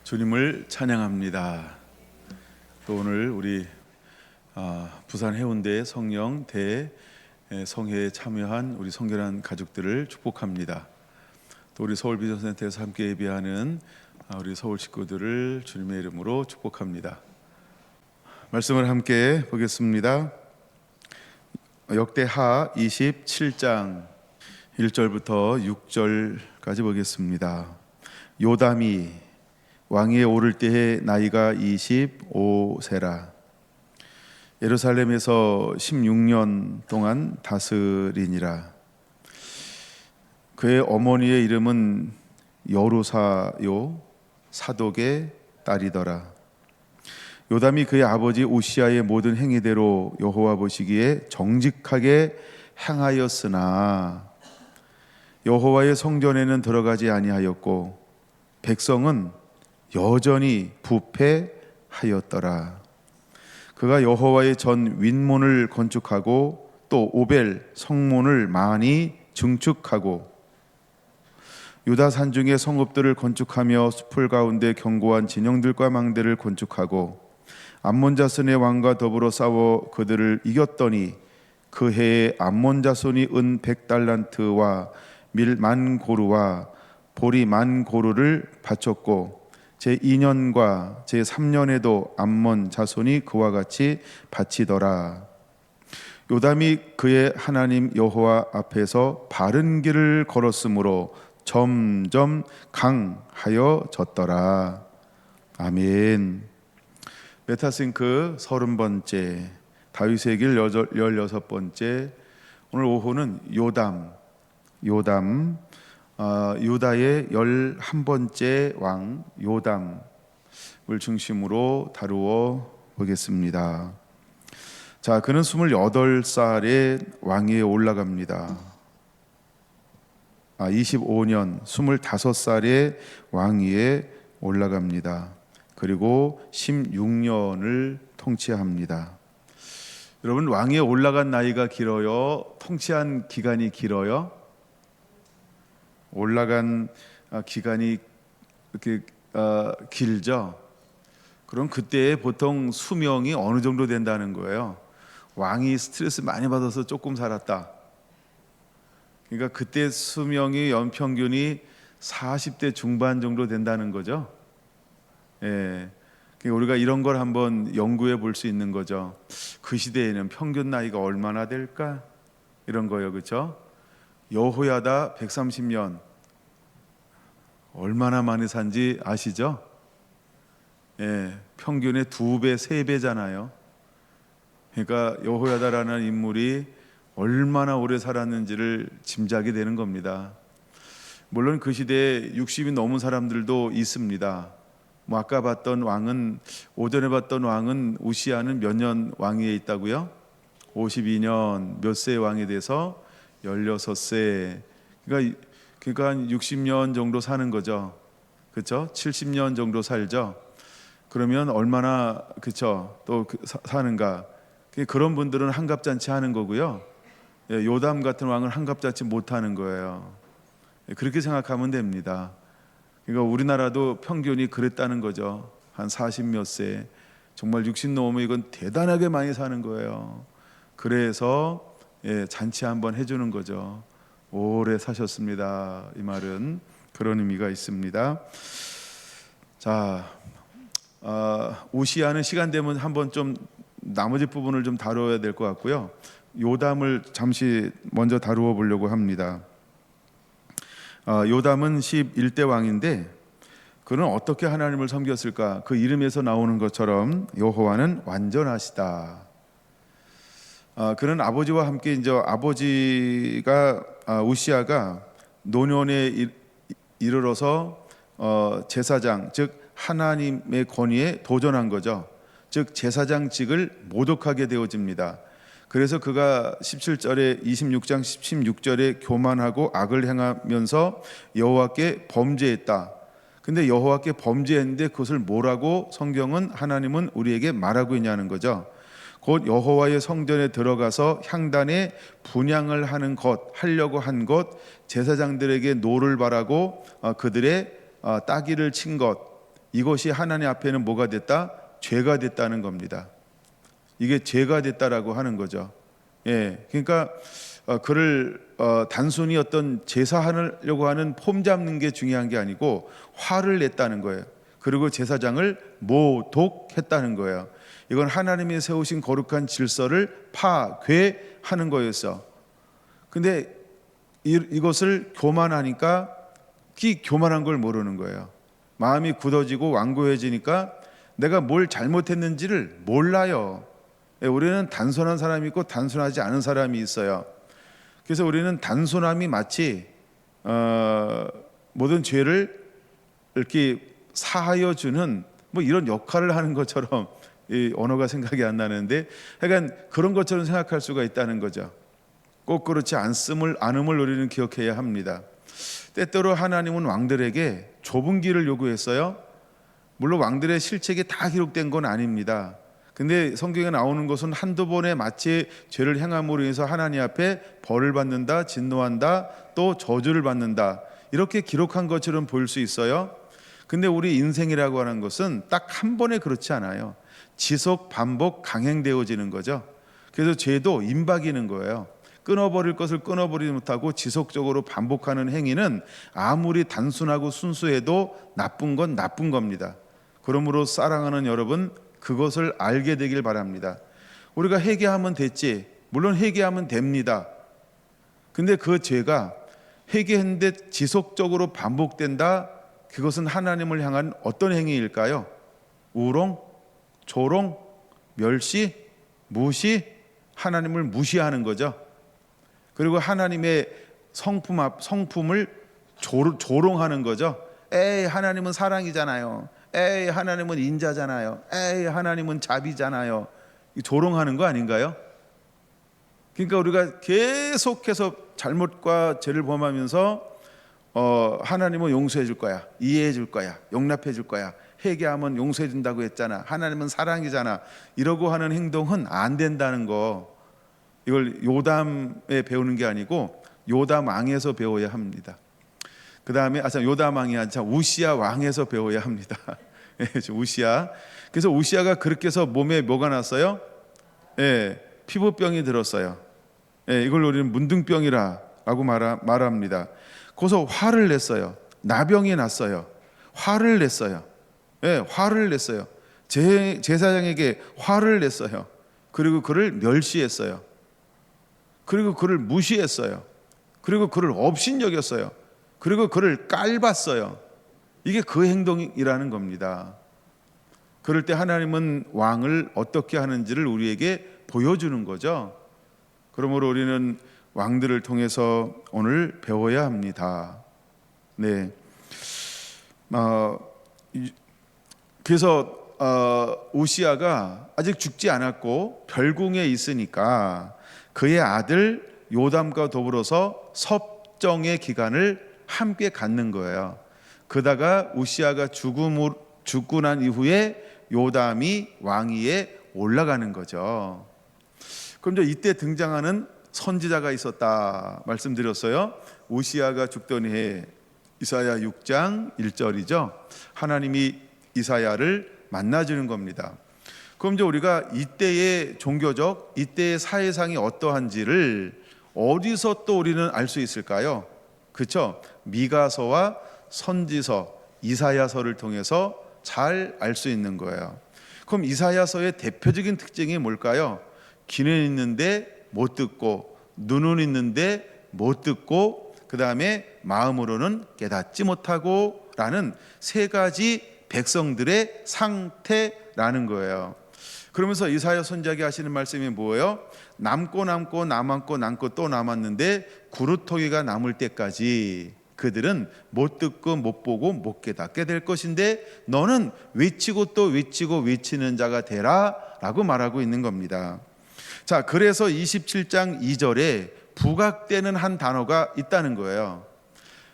주님을 찬양합니다. 또 오늘 우리 부산 해운대 성령 대성회에 참여한 우리 성결한 가족들을 축복합니다. 또 우리 서울 비전센터에서 함께 예배하는 우리 서울 식구들을 주님의 이름으로 축복합니다. 말씀을 함께 보겠습니다. 역대하 27장 1절부터 6절까지 보겠습니다. 요담이 왕위에 오를 때의 나이가 25세라. 예루살렘에서 16년 동안 다스리니라. 그의 어머니의 이름은 여루사요 사독의 딸이더라. 요담이 그의 아버지 우시아의 모든 행위대로 여호와 보시기에 정직하게 행하였으나 여호와의 성전에는 들어가지 아니하였고 백성은 여전히 부패하였더라. 그가 여호와의 전 윗문을 건축하고 또 오벨 성문을 많이 증축하고 유다 산중의 성읍들을 건축하며 숲을 가운데 견고한 진영들과 망대를 건축하고 암몬 자손의 왕과 더불어 싸워 그들을 이겼더니 그 해에 암몬 자손이 은 100달란트와 밀 10,000고루와 보리 10,000고루를 바쳤고 제2년과 제3년에도 암몬 자손이 그와 같이 바치더라. 요담이 그의 하나님 여호와 앞에서 바른 길을 걸었으므로 점점 강하여졌더라. 아멘. 메타싱크 30번째, 다윗의 길 16번째. 오늘 오후는 요담 유다의 11번째 왕 요담을 중심으로 다루어 보겠습니다. 자, 그는 28살에 왕위에 올라갑니다. 25년 25살에 왕위에 올라갑니다. 그리고 16년을 통치합니다. 여러분, 왕위에 올라간 나이가 길어요? 통치한 기간이 길어요? 올라간 기간이 이렇게 길죠. 그럼 그때 보통 수명이 어느 정도 된다는 거예요. 왕이 스트레스 많이 받아서 조금 살았다. 그러니까 그때 수명이 연평균이 40대 중반 정도 된다는 거죠. 예. 그러니까 우리가 이런 걸 한번 연구해 볼 수 있는 거죠. 그 시대에는 평균 나이가 얼마나 될까? 이런 거요, 그렇죠? 여호야다 130년 얼마나 많이 산지 아시죠? 예, 평균의 2배, 3배잖아요. 그러니까 여호야다라는 인물이 얼마나 오래 살았는지를 짐작이 되는 겁니다. 물론 그 시대에 60이 넘은 사람들도 있습니다. 뭐 아까 봤던 왕은, 오전에 봤던 왕은 우시아는 몇 년 왕위에 있다고요? 52년. 몇 세의 왕이 돼서 16세. 그러니까 한 60년 정도 사는 거죠. 그렇죠? 70년 정도 살죠. 그러면 얼마나 그렇죠? 또 사는가? 그런 분들은 한갑잔치 하는 거고요. 요담 같은 왕은 한갑잔치 못 하는 거예요. 그렇게 생각하면 됩니다. 그러니까 우리나라도 평균이 그랬다는 거죠. 한 40몇 세. 정말 60 넘으면 이건 대단하게 많이 사는 거예요. 그래서 잔치 한번 해주는 거죠. 오래 사셨습니다. 이 말은 그런 의미가 있습니다. 자, 우시아는 시간 되면 한번 좀 나머지 부분을 좀 다뤄야 될 것 같고요. 요담을 잠시 먼저 다루어 보려고 합니다. 요담은 11대 왕인데 그는 어떻게 하나님을 섬겼을까? 그 이름에서 나오는 것처럼 여호와는 완전하시다. 그는 아버지와 함께 이제 아버지가 우시아가 노년에 이르러서 제사장, 즉 하나님의 권위에 도전한 거죠. 즉 제사장직을 모독하게 되어집니다. 그래서 그가 17절에 26장 16절에 교만하고 악을 행하면서 여호와께 범죄했다. 근데 여호와께 범죄했는데 그것을 뭐라고 성경은 하나님은 우리에게 말하고 있냐는 거죠. 곧 여호와의 성전에 들어가서 향단에 분향을 하려고 한 것, 제사장들에게 노를 바라고 그들의 따귀를 친 것, 이것이 하나님 앞에는 뭐가 됐다? 죄가 됐다는 겁니다. 이게 죄가 됐다라고 하는 거죠. 예, 그러니까 그를 단순히 어떤 제사하려고 하는 폼 잡는 게 중요한 게 아니고 화를 냈다는 거예요. 그리고 제사장을 모독했다는 거예요. 이건 하나님이 세우신 거룩한 질서를 파괴하는 거였어. 근데 이것을 교만하니까 교만한 걸 모르는 거예요. 마음이 굳어지고 완고해지니까 내가 뭘 잘못했는지를 몰라요. 우리는 단순한 사람이 있고 단순하지 않은 사람이 있어요. 그래서 우리는 단순함이 마치 모든 죄를 이렇게 사하여 주는 뭐 이런 역할을 하는 것처럼, 이 언어가 생각이 안 나는데, 하여간 그런 것처럼 생각할 수가 있다는 거죠. 꼭 그렇지 않음을 우리는 기억해야 합니다. 때때로 하나님은 왕들에게 좁은 길을 요구했어요. 물론 왕들의 실책이 다 기록된 건 아닙니다. 근데 성경에 나오는 것은 한두 번에 마치 죄를 행함으로 인해서 하나님 앞에 벌을 받는다, 진노한다, 또 저주를 받는다, 이렇게 기록한 것처럼 보일 수 있어요. 근데 우리 인생이라고 하는 것은 딱 한 번에 그렇지 않아요. 지속 반복 강행되어지는 거죠. 그래서 죄도 임박이는 거예요. 끊어버릴 것을 끊어버리지 못하고 지속적으로 반복하는 행위는 아무리 단순하고 순수해도 나쁜 건 나쁜 겁니다. 그러므로 사랑하는 여러분, 그것을 알게 되길 바랍니다. 우리가 회개하면 됐지, 물론 회개하면 됩니다. 근데 그 죄가 회개했는데 지속적으로 반복된다, 그것은 하나님을 향한 어떤 행위일까요? 우롱, 조롱, 멸시, 무시, 하나님을 무시하는 거죠. 그리고 하나님의 성품을 조롱하는 거죠. 에이, 하나님은 사랑이잖아요. 에이, 하나님은 인자잖아요. 에이, 하나님은 자비잖아요. 조롱하는 거 아닌가요? 그러니까 우리가 계속해서 잘못과 죄를 범하면서 하나님은 용서해 줄 거야, 이해해 줄 거야, 용납해 줄 거야, 회개하면 용서해 준다고 했잖아, 하나님은 사랑이잖아, 이러고 하는 행동은 안 된다는 거, 이걸 요담에 배우는 게 아니고 요담 왕에서 배워야 합니다. 그 다음에 요담 왕이 아니라 우시야 왕에서 배워야 합니다. 우시야. 그래서 우시야가 그렇게 해서 몸에 뭐가 났어요? 피부병이 들었어요. 이걸 우리는 문둥병이라고 말합니다. 거기서 화를 냈어요. 나병이 났어요. 화를 냈어요. 화를 냈어요. 제사장에게 화를 냈어요. 그리고 그를 멸시했어요. 그리고 그를 무시했어요. 그리고 그를 업신여겼어요. 그리고 그를 깔봤어요. 이게 그 행동이라는 겁니다. 그럴 때 하나님은 왕을 어떻게 하는지를 우리에게 보여주는 거죠. 그러므로 우리는 왕들을 통해서 오늘 배워야 합니다. 네. 그래서 우시야가 아직 죽지 않았고 별궁에 있으니까 그의 아들 요담과 더불어서 섭정의 기간을 함께 갖는 거예요. 그다가 우시야가 죽고 난 이후에 요담이 왕위에 올라가는 거죠. 그럼 이때 등장하는 선지자가 있었다 말씀드렸어요. 우시야가 죽던 해, 이사야 6장 1절이죠. 하나님이 이사야를 만나주는 겁니다. 그럼 이제 우리가 이때의 종교적, 이때의 사회상이 어떠한지를 어디서 또 우리는 알 수 있을까요? 그렇죠? 미가서와 선지서, 이사야서를 통해서 잘 알 수 있는 거예요. 그럼 이사야서의 대표적인 특징이 뭘까요? 귀는 있는데 못 듣고, 눈은 있는데 못 듣고, 그 다음에 마음으로는 깨닫지 못하고 라는 세 가지 백성들의 상태라는 거예요. 그러면서 이사야 선지자가 하시는 말씀이 뭐예요? 남고 또 남았는데 구루터기가 남을 때까지 그들은 못 듣고 못 보고 못 깨닫게 될 것인데 너는 외치고 또 외치고 외치는 자가 되라 라고 말하고 있는 겁니다. 자, 그래서 27장 2절에 부각되는 한 단어가 있다는 거예요.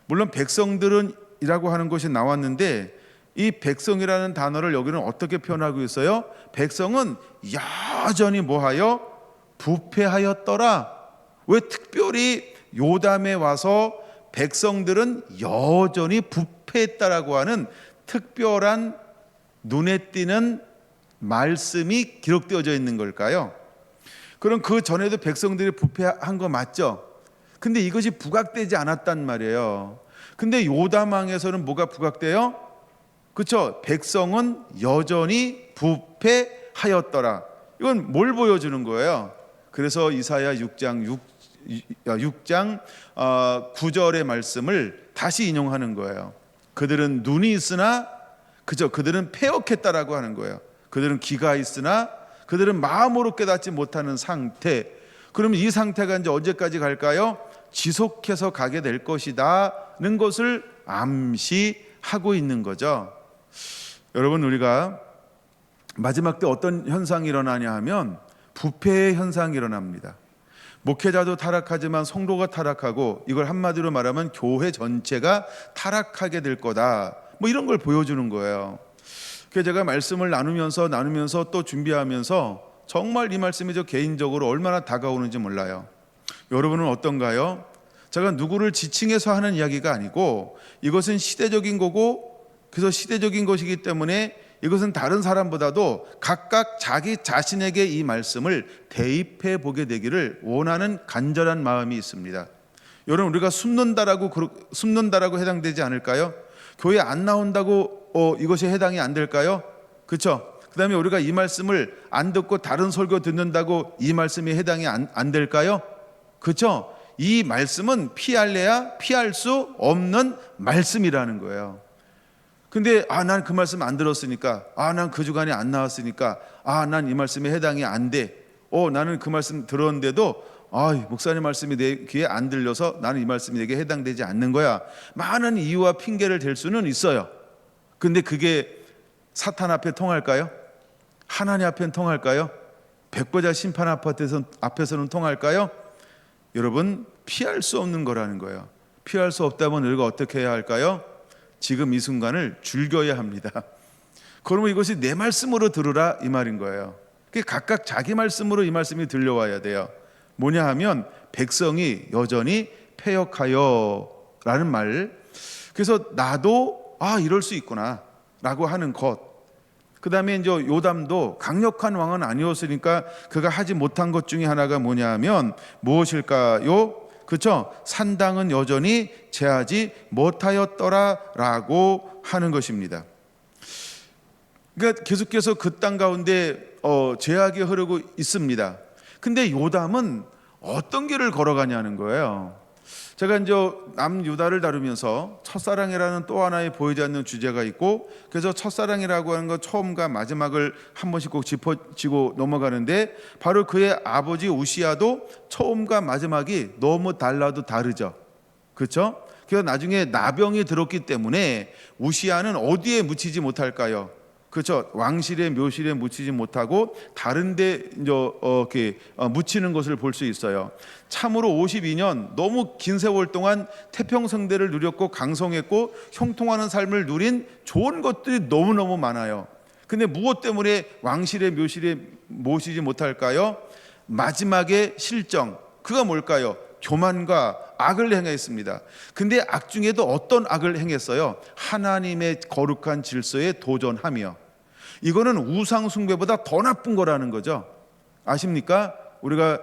물론 백성들은 이라고 하는 것이 나왔는데 이 백성이라는 단어를 여기는 어떻게 표현하고 있어요? 백성은 여전히 뭐하여? 부패하였더라. 왜 특별히 요담에 와서 백성들은 여전히 부패했다라고 하는 특별한 눈에 띄는 말씀이 기록되어져 있는 걸까요? 그럼 그 전에도 백성들이 부패한 거 맞죠? 근데 이것이 부각되지 않았단 말이에요. 근데 요담왕에서는 뭐가 부각돼요? 그렇죠? 백성은 여전히 부패하였더라. 이건 뭘 보여주는 거예요? 그래서 이사야 6장 9절의 말씀을 다시 인용하는 거예요. 그들은 눈이 있으나 그들은 패역했다라고 하는 거예요. 그들은 귀가 있으나 그들은 마음으로 깨닫지 못하는 상태. 그러면 이 상태가 이제 언제까지 갈까요? 지속해서 가게 될 것이다는 것을 암시하고 있는 거죠. 여러분, 우리가 마지막 때 어떤 현상이 일어나냐 하면 부패의 현상이 일어납니다. 목회자도 타락하지만 성도가 타락하고, 이걸 한마디로 말하면 교회 전체가 타락하게 될 거다, 뭐 이런 걸 보여주는 거예요. 그래서 제가 말씀을 나누면서 또 준비하면서 정말 이 말씀이 저 개인적으로 얼마나 다가오는지 몰라요. 여러분은 어떤가요? 제가 누구를 지칭해서 하는 이야기가 아니고, 이것은 시대적인 거고, 그래서 시대적인 것이기 때문에 이것은 다른 사람보다도 각각 자기 자신에게 이 말씀을 대입해 보게 되기를 원하는 간절한 마음이 있습니다. 여러분, 우리가 숨는다라고 해당되지 않을까요? 교회 안 나온다고 이것이 해당이 안 될까요? 그렇죠? 그 다음에 우리가 이 말씀을 안 듣고 다른 설교 듣는다고 이 말씀이 해당이 안 될까요? 그렇죠? 이 말씀은 피할래야 피할 수 없는 말씀이라는 거예요. 근데 난 그 말씀 안 들었으니까, 난 그 주간에 안 나왔으니까, 난 이 말씀에 해당이 안 돼. 나는 그 말씀 들었는데도 목사님 말씀이 내 귀에 안 들려서 나는 이 말씀이 내게 해당되지 않는 거야. 많은 이유와 핑계를 댈 수는 있어요. 근데 그게 사탄 앞에 통할까요? 하나님 앞에는 통할까요? 백보자 심판 앞에서는 통할까요? 여러분, 피할 수 없는 거라는 거예요. 피할 수 없다면 우리가 어떻게 해야 할까요? 지금 이 순간을 즐겨야 합니다. 그러면 이것이 내 말씀으로 들으라, 이 말인 거예요. 각각 자기 말씀으로 이 말씀이 들려와야 돼요. 뭐냐 하면 백성이 여전히 패역하여 라는 말. 그래서 나도 이럴 수 있구나 라고 하는 것. 그 다음에 이제 요담도 강력한 왕은 아니었으니까 그가 하지 못한 것 중에 하나가 뭐냐 하면 무엇일까요? 그렇죠? 산당은 여전히 제하지 못하였더라라고 하는 것입니다. 그러니까 계속해서 그 땅 가운데 제약이 흐르고 있습니다. 근데 요담은 어떤 길을 걸어가냐는 거예요. 제가 이제 남유다를 다루면서 첫사랑이라는 또 하나의 보이지 않는 주제가 있고, 그래서 첫사랑이라고 하는 거 처음과 마지막을 한 번씩 꼭 짚어지고 넘어가는데, 바로 그의 아버지 우시아도 처음과 마지막이 너무 달라도 다르죠. 그렇죠? 그래서 나중에 나병이 들었기 때문에 우시아는 어디에 묻히지 못할까요? 그렇죠. 왕실의 묘실에 묻히지 못하고 다른데 이렇게 묻히는 것을 볼 수 있어요. 참으로 52년 너무 긴 세월 동안 태평성대를 누렸고 강성했고 형통하는 삶을 누린 좋은 것들이 너무너무 많아요. 근데 무엇 때문에 왕실의 묘실에 모시지 못할까요? 마지막의 실정, 그가 뭘까요? 교만과 악을 행했습니다. 근데 악 중에도 어떤 악을 행했어요? 하나님의 거룩한 질서에 도전하며. 이거는 우상 숭배보다 더 나쁜 거라는 거죠. 아십니까? 우리가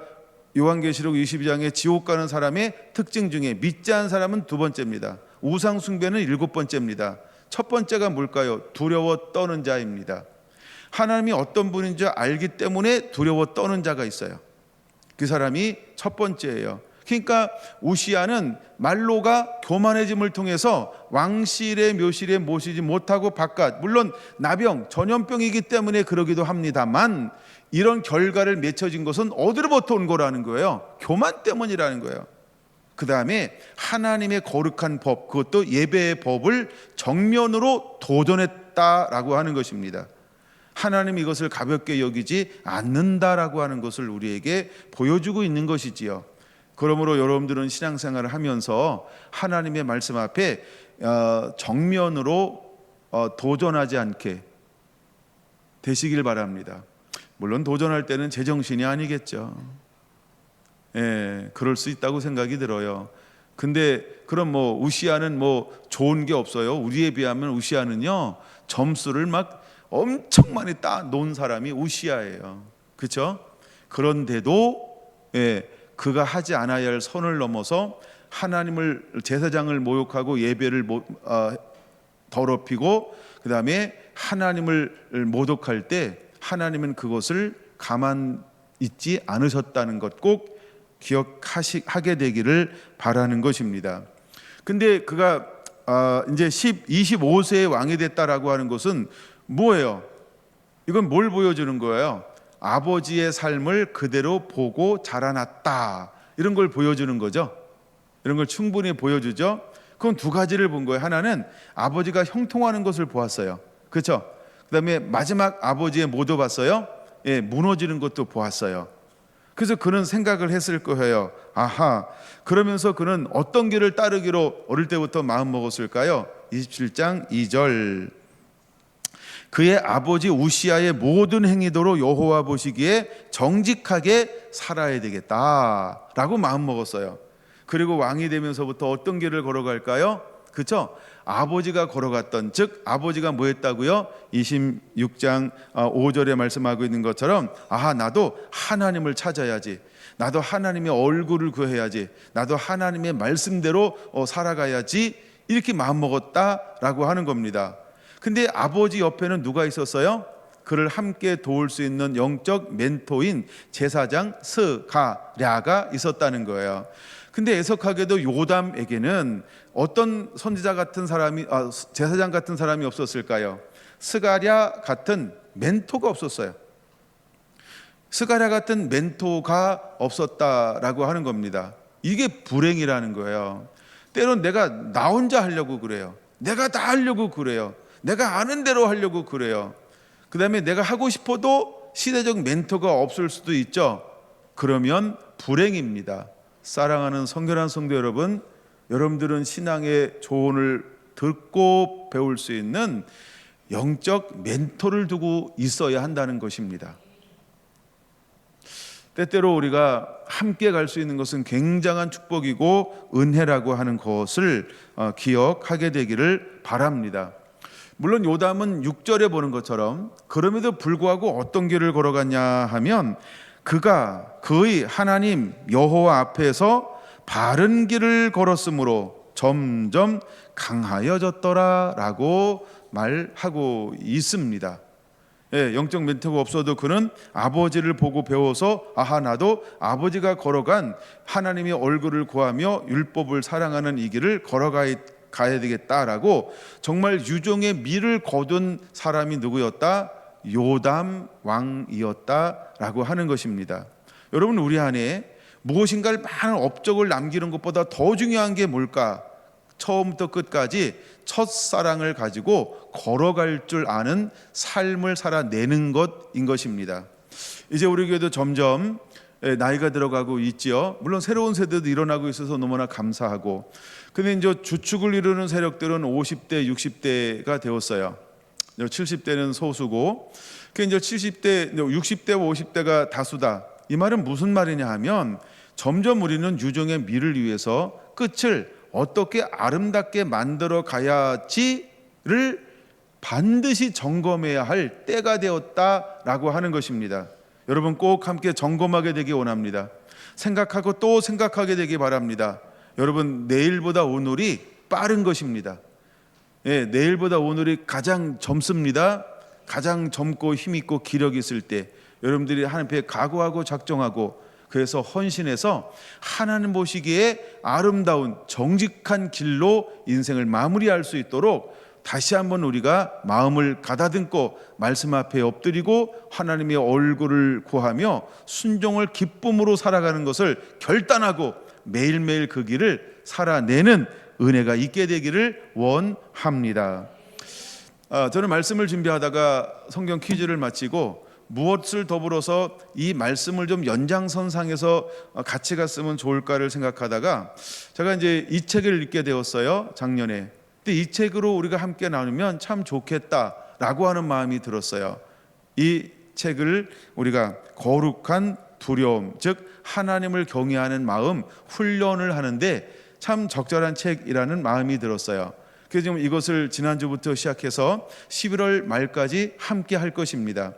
요한계시록 22장에 지옥 가는 사람의 특징 중에 믿지 않은 사람은 두 번째입니다. 우상 숭배는 7번째입니다. 첫 번째가 뭘까요? 두려워 떠는 자입니다. 하나님이 어떤 분인지 알기 때문에 두려워 떠는 자가 있어요. 그 사람이 첫 번째예요. 그러니까 우시아는 말로가 교만해짐을 통해서 왕실의 묘실에 모시지 못하고 바깥, 물론 나병, 전염병이기 때문에 그러기도 합니다만, 이런 결과를 맺혀진 것은 어디로부터 온 거라는 거예요? 교만 때문이라는 거예요. 그 다음에 하나님의 거룩한 법, 그것도 예배의 법을 정면으로 도전했다라고 하는 것입니다. 하나님이 이것을 가볍게 여기지 않는다라고 하는 것을 우리에게 보여주고 있는 것이지요. 그러므로 여러분들은 신앙생활을 하면서 하나님의 말씀 앞에 정면으로 도전하지 않게 되시길 바랍니다. 물론 도전할 때는 제정신이 아니겠죠. 그럴 수 있다고 생각이 들어요. 근데 그럼 우시아는 좋은 게 없어요. 우리에 비하면 우시아는요 점수를 막 엄청 많이 따 놓은 사람이 우시야예요. 그렇죠? 그런데도 그가 하지 않아야 할 선을 넘어서 하나님을, 제사장을 모욕하고 예배를 더럽히고 그 다음에 하나님을 모독할 때 하나님은 그것을 가만 있지 않으셨다는 것 꼭 기억하게 되기를 바라는 것입니다. 근데 그가 이제 25세에 왕이 됐다라고 하는 것은 뭐예요? 이건 뭘 보여주는 거예요? 아버지의 삶을 그대로 보고 자라났다, 이런 걸 보여주는 거죠. 이런 걸 충분히 보여주죠. 그건 두 가지를 본 거예요. 하나는 아버지가 형통하는 것을 보았어요. 그렇죠? 그 다음에 마지막 아버지의 모도 봤어요. 무너지는 것도 보았어요. 그래서 그는 생각을 했을 거예요. 아하, 그러면서 그는 어떤 길을 따르기로 어릴 때부터 마음 먹었을까요? 27장 2절, 그의 아버지 우시야의 모든 행위대로 여호와 보시기에 정직하게 살아야 되겠다라고 마음 먹었어요. 그리고 왕이 되면서부터 어떤 길을 걸어갈까요? 그렇죠? 아버지가 걸어갔던, 즉 아버지가 뭐 했다고요? 26장 5절에 말씀하고 있는 것처럼, 아하, 나도 하나님을 찾아야지, 나도 하나님의 얼굴을 구해야지, 나도 하나님의 말씀대로 살아가야지, 이렇게 마음먹었다라고 하는 겁니다. 근데 아버지 옆에는 누가 있었어요? 그를 함께 도울 수 있는 영적 멘토인 제사장 스가랴가 있었다는 거예요. 근데 애석하게도 요담에게는 어떤 선지자 같은 사람이, 제사장 같은 사람이 없었을까요? 스가랴 같은 멘토가 없었어요. 스가랴 같은 멘토가 없었다라고 하는 겁니다. 이게 불행이라는 거예요. 때론 내가 나 혼자 하려고 그래요. 내가 다 하려고 그래요. 내가 아는 대로 하려고 그래요. 그 다음에 내가 하고 싶어도 시대적 멘토가 없을 수도 있죠. 그러면 불행입니다. 사랑하는 성결한 성도 여러분, 여러분들은 신앙의 조언을 듣고 배울 수 있는 영적 멘토를 두고 있어야 한다는 것입니다. 때때로 우리가 함께 갈 수 있는 것은 굉장한 축복이고 은혜라고 하는 것을 기억하게 되기를 바랍니다. 물론 요담은 6절에 보는 것처럼 그럼에도 불구하고 어떤 길을 걸어갔냐 하면, 그가 그의 하나님 여호와 앞에서 바른 길을 걸었으므로 점점 강하여졌더라라고 말하고 있습니다. 영적 멘토가 없어도 그는 아버지를 보고 배워서, 아하, 나도 아버지가 걸어간 하나님의 얼굴을 구하며 율법을 사랑하는 이 길을 걸어가야 되겠다라고 정말 유종의 미를 거둔 사람이 누구였다? 요담 왕이었다라고 하는 것입니다. 여러분, 우리 안에 무엇인가를 많은 업적을 남기는 것보다 더 중요한 게 뭘까? 처음부터 끝까지 첫사랑을 가지고 걸어갈 줄 아는 삶을 살아내는 것인 것입니다. 이제 우리 교회도 점점 나이가 들어가고 있지요. 물론 새로운 세대도 일어나고 있어서 너무나 감사하고, 근데 이제 주축을 이루는 세력들은 50대, 60대가 되었어요. 70대는 소수고, 그 이제 70대, 60대, 50대가 다수다. 이 말은 무슨 말이냐 하면, 점점 우리는 유종의 미를 위해서 끝을 어떻게 아름답게 만들어 가야지를 반드시 점검해야 할 때가 되었다라고 하는 것입니다. 여러분, 꼭 함께 점검하게 되기 원합니다. 생각하고 또 생각하게 되기 바랍니다. 여러분, 내일보다 오늘이 빠른 것입니다. 내일보다 오늘이 가장 젊습니다. 가장 젊고 힘있고 기력 있을 때 여러분들이 하나님 앞에 각오하고 작정하고, 그래서 헌신해서 하나님 보시기에 아름다운 정직한 길로 인생을 마무리할 수 있도록 다시 한번 우리가 마음을 가다듬고 말씀 앞에 엎드리고 하나님의 얼굴을 구하며 순종을 기쁨으로 살아가는 것을 결단하고 매일매일 그 길을 살아내는 은혜가 있게 되기를 원합니다. 저는 말씀을 준비하다가 성경 퀴즈를 마치고 무엇을 더불어서 이 말씀을 좀 연장선상에서 같이 갔으면 좋을까를 생각하다가 제가 이제 이 책을 읽게 되었어요, 작년에. 근데 이 책으로 우리가 함께 나누면 참 좋겠다라고 하는 마음이 들었어요. 이 책을 우리가 거룩한 두려움, 즉 하나님을 경외하는 마음 훈련을 하는데 참 적절한 책이라는 마음이 들었어요. 그래서 지금 이것을 지난주부터 시작해서 11월 말까지 함께 할 것입니다.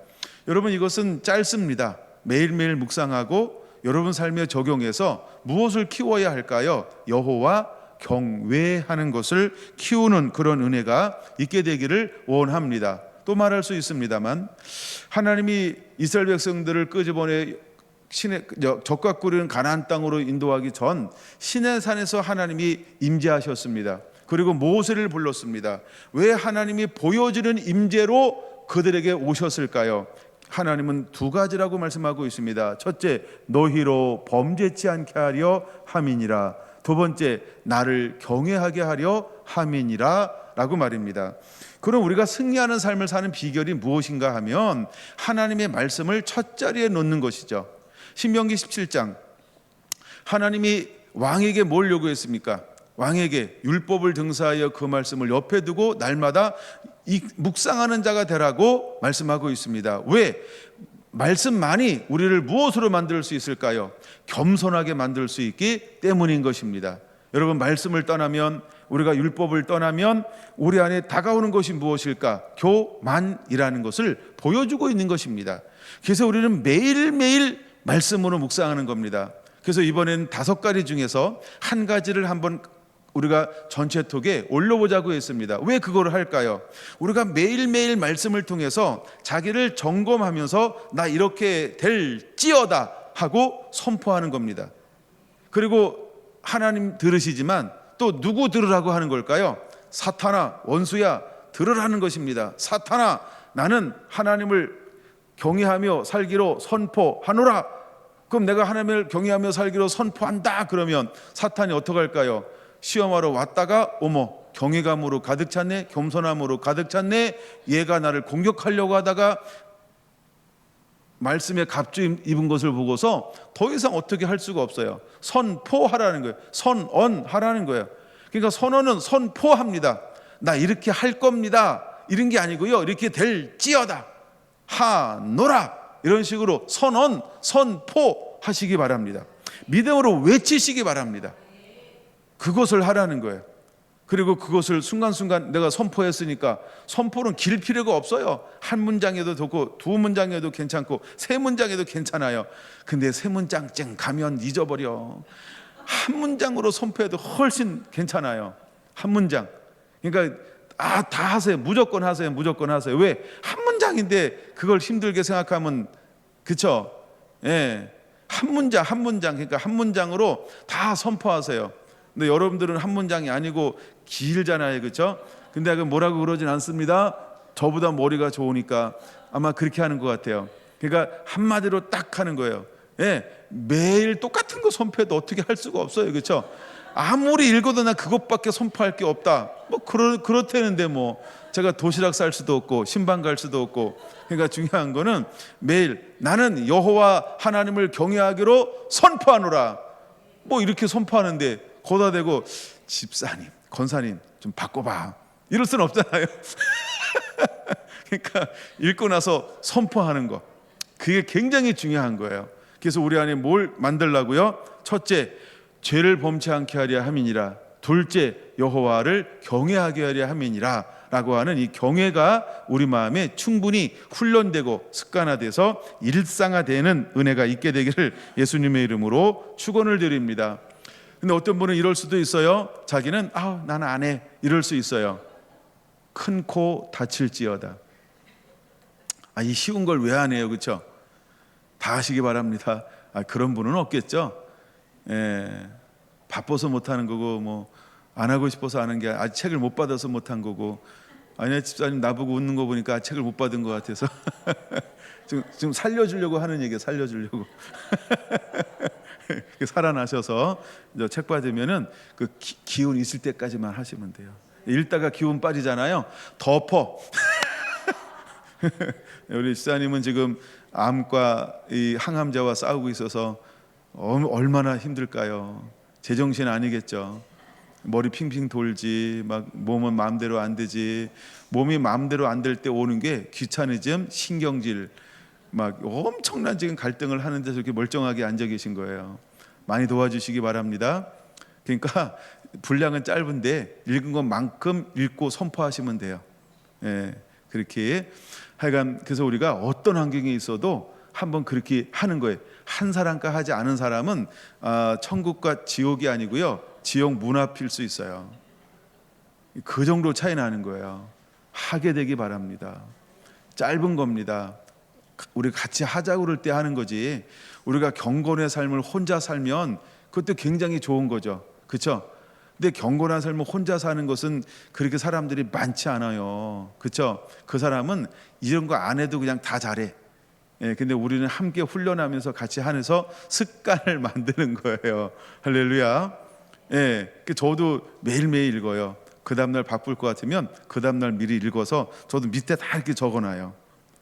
여러분, 이것은 짧습니다. 매일매일 묵상하고 여러분 삶에 적용해서 무엇을 키워야 할까요? 여호와 경외하는 것을 키우는 그런 은혜가 있게 되기를 원합니다. 또 말할 수 있습니다만, 하나님이 이스라엘 백성들을 끄집어내 적과 꿀이는 가나안 땅으로 인도하기 전 시내산에서 하나님이 임재하셨습니다. 그리고 모세를 불렀습니다. 왜 하나님이 보여지는 임재로 그들에게 오셨을까요? 하나님은 두 가지라고 말씀하고 있습니다. 첫째, 너희로 범죄치 않게 하려 함이니라. 두 번째, 나를 경외하게 하려 함이니라 라고 말입니다. 그럼 우리가 승리하는 삶을 사는 비결이 무엇인가 하면 하나님의 말씀을 첫 자리에 놓는 것이죠. 신명기 17장, 하나님이 왕에게 뭘 요구했습니까? 왕에게 율법을 등사하여 그 말씀을 옆에 두고 날마다 묵상하는 자가 되라고 말씀하고 있습니다. 왜? 말씀만이 우리를 무엇으로 만들 수 있을까요? 겸손하게 만들 수 있기 때문인 것입니다. 여러분, 말씀을 떠나면, 우리가 율법을 떠나면 우리 안에 다가오는 것이 무엇일까? 교만이라는 것을 보여주고 있는 것입니다. 그래서 우리는 매일매일 말씀으로 묵상하는 겁니다. 그래서 이번에는 5가지 중에서 한 가지를 한번 우리가 전체 톡에 올려보자고 했습니다. 왜 그걸 할까요? 우리가 매일매일 말씀을 통해서 자기를 점검하면서 나 이렇게 될지어다 하고 선포하는 겁니다. 그리고 하나님 들으시지만 또 누구 들으라고 하는 걸까요? 사탄아, 원수야, 들으라는 것입니다. 사탄아, 나는 하나님을 경외하며 살기로 선포하노라. 그럼 내가 하나님을 경외하며 살기로 선포한다. 그러면 사탄이 어떻게 할까요? 시험하러 왔다가 어머, 경외감으로 가득 찼네, 겸손함으로 가득 찼네, 얘가 나를 공격하려고 하다가 말씀에 갑주 입은 것을 보고서 더 이상 어떻게 할 수가 없어요. 선포하라는 거예요. 선언하라는 거예요. 그러니까 선언은 선포합니다. 나 이렇게 할 겁니다, 이런 게 아니고요, 이렇게 될지어다 하노라, 이런 식으로 선언, 선포하시기 바랍니다. 믿음으로 외치시기 바랍니다. 그것을 하라는 거예요. 그리고 그것을 순간순간 내가 선포했으니까, 선포는 길 필요가 없어요. 한 문장에도 좋고, 두 문장에도 괜찮고, 세 문장에도 괜찮아요. 근데 세 문장쯤 가면 잊어버려. 한 문장으로 선포해도 훨씬 괜찮아요. 한 문장. 그러니까 다 하세요. 무조건 하세요. 무조건 하세요. 왜? 한 문장인데 그걸 힘들게 생각하면, 그쵸? 예. 한 문장, 그러니까 한 문장으로 다 선포하세요. 근데 여러분들은 한 문장이 아니고 길잖아요, 그렇죠? 근데 뭐라고 그러진 않습니다. 저보다 머리가 좋으니까 아마 그렇게 하는 것 같아요. 그러니까 한마디로 딱 하는 거예요. 예, 매일 똑같은 거 선포해도 어떻게 할 수가 없어요, 그렇죠? 아무리 읽어도 나 그것밖에 선포할 게 없다. 뭐 그렇다는데 뭐 제가 도시락 쌀 수도 없고 신방 갈 수도 없고. 그러니까 중요한 거는 매일 나는 여호와 하나님을 경외하기로 선포하노라. 뭐 이렇게 선포하는데 거기다 대고 집사님, 권사님 좀 바꿔봐, 이럴 수는 없잖아요. 그러니까 읽고 나서 선포하는 거, 그게 굉장히 중요한 거예요. 그래서 우리 안에 뭘 만들라고요? 첫째, 죄를 범치 않게 하려 함이니라. 둘째, 여호와를 경외하게 하려 함이니라 라고 하는 이 경외가 우리 마음에 충분히 훈련되고 습관화돼서 일상화되는 은혜가 있게 되기를 예수님의 이름으로 축원을 드립니다. 근데 어떤 분은 이럴 수도 있어요. 자기는 나는 안 해, 이럴 수 있어요. 큰 코 다칠지어다. 이 쉬운 걸 왜 안 해요, 그렇죠? 다 하시기 바랍니다. 그런 분은 없겠죠. 바빠서 못하는 거고, 뭐 안 하고 싶어서 하는 게, 아직 책을 못 받아서 못한 거고. 아니야, 집사님 나보고 웃는 거 보니까 책을 못 받은 것 같아서 지금 살려주려고 하는 얘기예요. 살려주려고. 살아나셔서 책 받으면은 그 기운 있을 때까지만 하시면 돼요. 읽다가 기운 빠지잖아요. 덮어. 우리 집사님은 지금 암과 이 항암제와 싸우고 있어서 얼마나 힘들까요? 제정신 아니겠죠. 머리 핑핑 돌지, 막 몸은 마음대로 안 되지. 몸이 마음대로 안 될 때 오는 게 귀차니즘, 신경질, 막 엄청난 지금 갈등을 하는데 저렇게 멀쩡하게 앉아 계신 거예요. 많이 도와주시기 바랍니다. 그러니까 분량은 짧은데 읽은 것만큼 읽고 선포하시면 돼요. 예, 그렇게 하여간 그래서 우리가 어떤 환경에 있어도 한번 그렇게 하는 거예요. 한 사람과 하지 않은 사람은 천국과 지옥이 아니고요, 지옥 문 앞일 수 있어요. 그 정도 차이 나는 거예요. 하게 되기 바랍니다. 짧은 겁니다. 우리 같이 하자고 그럴 때 하는 거지. 우리가 경건의 삶을 혼자 살면 그것도 굉장히 좋은 거죠. 그렇죠? 근데 경건한 삶을 혼자 사는 것은 그렇게 사람들이 많지 않아요. 그렇죠? 그 사람은 이런 거 안 해도 그냥 다 잘해. 예, 근데 우리는 함께 훈련하면서 같이 하면서 습관을 만드는 거예요. 할렐루야. 예, 저도 매일매일 읽어요. 그 다음날 바쁠 것 같으면 그 다음날 미리 읽어서 저도 밑에 다 이렇게 적어놔요.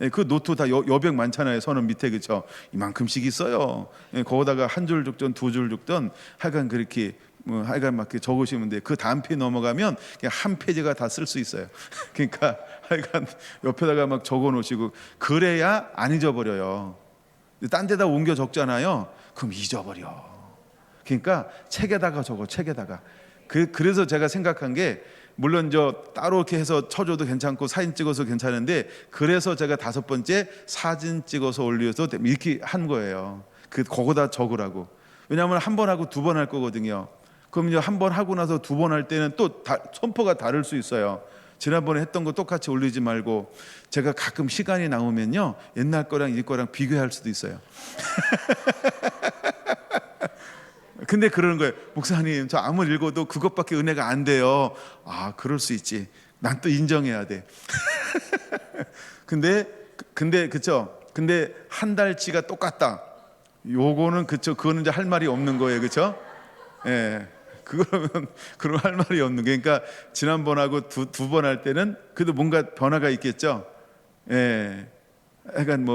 예, 그 노트 다 여백 많잖아요. 선은 밑에. 그렇죠? 이만큼씩 있어요. 예, 거기다가 한 줄 적든 두 줄 적든 하여간 그렇게 하여간 막 적으시면 돼요. 그 다음 페이지 넘어가면 그냥 한 페이지가 다 쓸 수 있어요. 그러니까 하여간 옆에다가 막 적어 놓으시고, 그래야 안 잊어버려요. 딴 데다 옮겨 적잖아요. 그럼 잊어버려. 그러니까 책에다가 적어, 책에다가. 그래서 제가 생각한 게, 물론 따로 이렇게 해서 쳐줘도 괜찮고 사진 찍어서 괜찮은데, 그래서 제가 5번째 사진 찍어서 올려서 이렇게 한 거예요. 거기다 적으라고. 왜냐하면 한 번 하고 2번 할 거거든요. 그럼 이제 한 번 하고 나서 2번 할 때는 또 선포가 다를 수 있어요. 지난번에 했던 거 똑같이 올리지 말고, 제가 가끔 시간이 나오면요, 옛날 거랑 이 거랑 비교할 수도 있어요. 근데 그러는 거예요. 목사님, 저 아무리 읽어도 그것밖에 은혜가 안 돼요. 아, 그럴 수 있지. 난 또 인정해야 돼. 근데 그쵸? 근데 한 달치가 똑같다. 요거는 그쵸? 그거는 이제 할 말이 없는 거예요. 그쵸? 예. 그럼 할 말이 없는 게, 그러니까 지난번하고 두 번 할 때는 그래도 뭔가 변화가 있겠죠. 예. 약간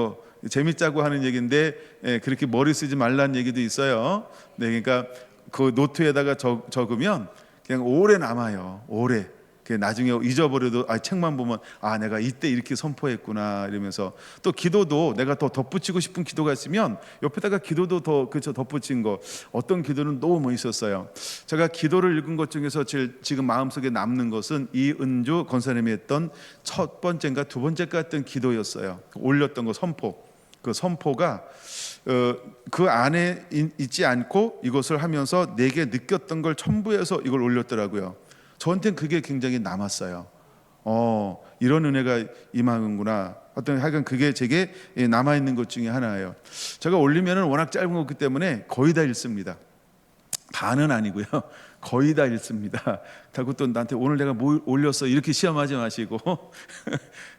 재밌자고 하는 얘기인데, 예, 그렇게 머리 쓰지 말라는 얘기도 있어요. 네, 그러니까 그 노트에다가 적으면 그냥 오래 남아요. 오래. 나중에 잊어버려도 책만 보면 내가 이때 이렇게 선포했구나 이러면서, 또 기도도 내가 더 덧붙이고 싶은 기도가 있으면 옆에다가 기도도 더 덧붙인 거, 어떤 기도는 너무 있었어요. 제가 기도를 읽은 것 중에서 제일 지금 마음속에 남는 것은 이은주 권사님이 했던 첫 번째인가 두 번째가 했던 기도였어요. 올렸던 거 선포. 그 선포가 그 안에 있지 않고 이것을 하면서 내게 느꼈던 걸 첨부해서 이걸 올렸더라고요. 저한테는 그게 굉장히 남았어요. 이런 은혜가 임하는구나. 하여간 그게 제게 남아있는 것 중에 하나예요. 제가 올리면은 워낙 짧은 거기 때문에 거의 다 읽습니다. 다는 아니고요, 거의 다 읽습니다. 그리고 또 나한테 오늘 내가 뭘 올렸어 이렇게 시험하지 마시고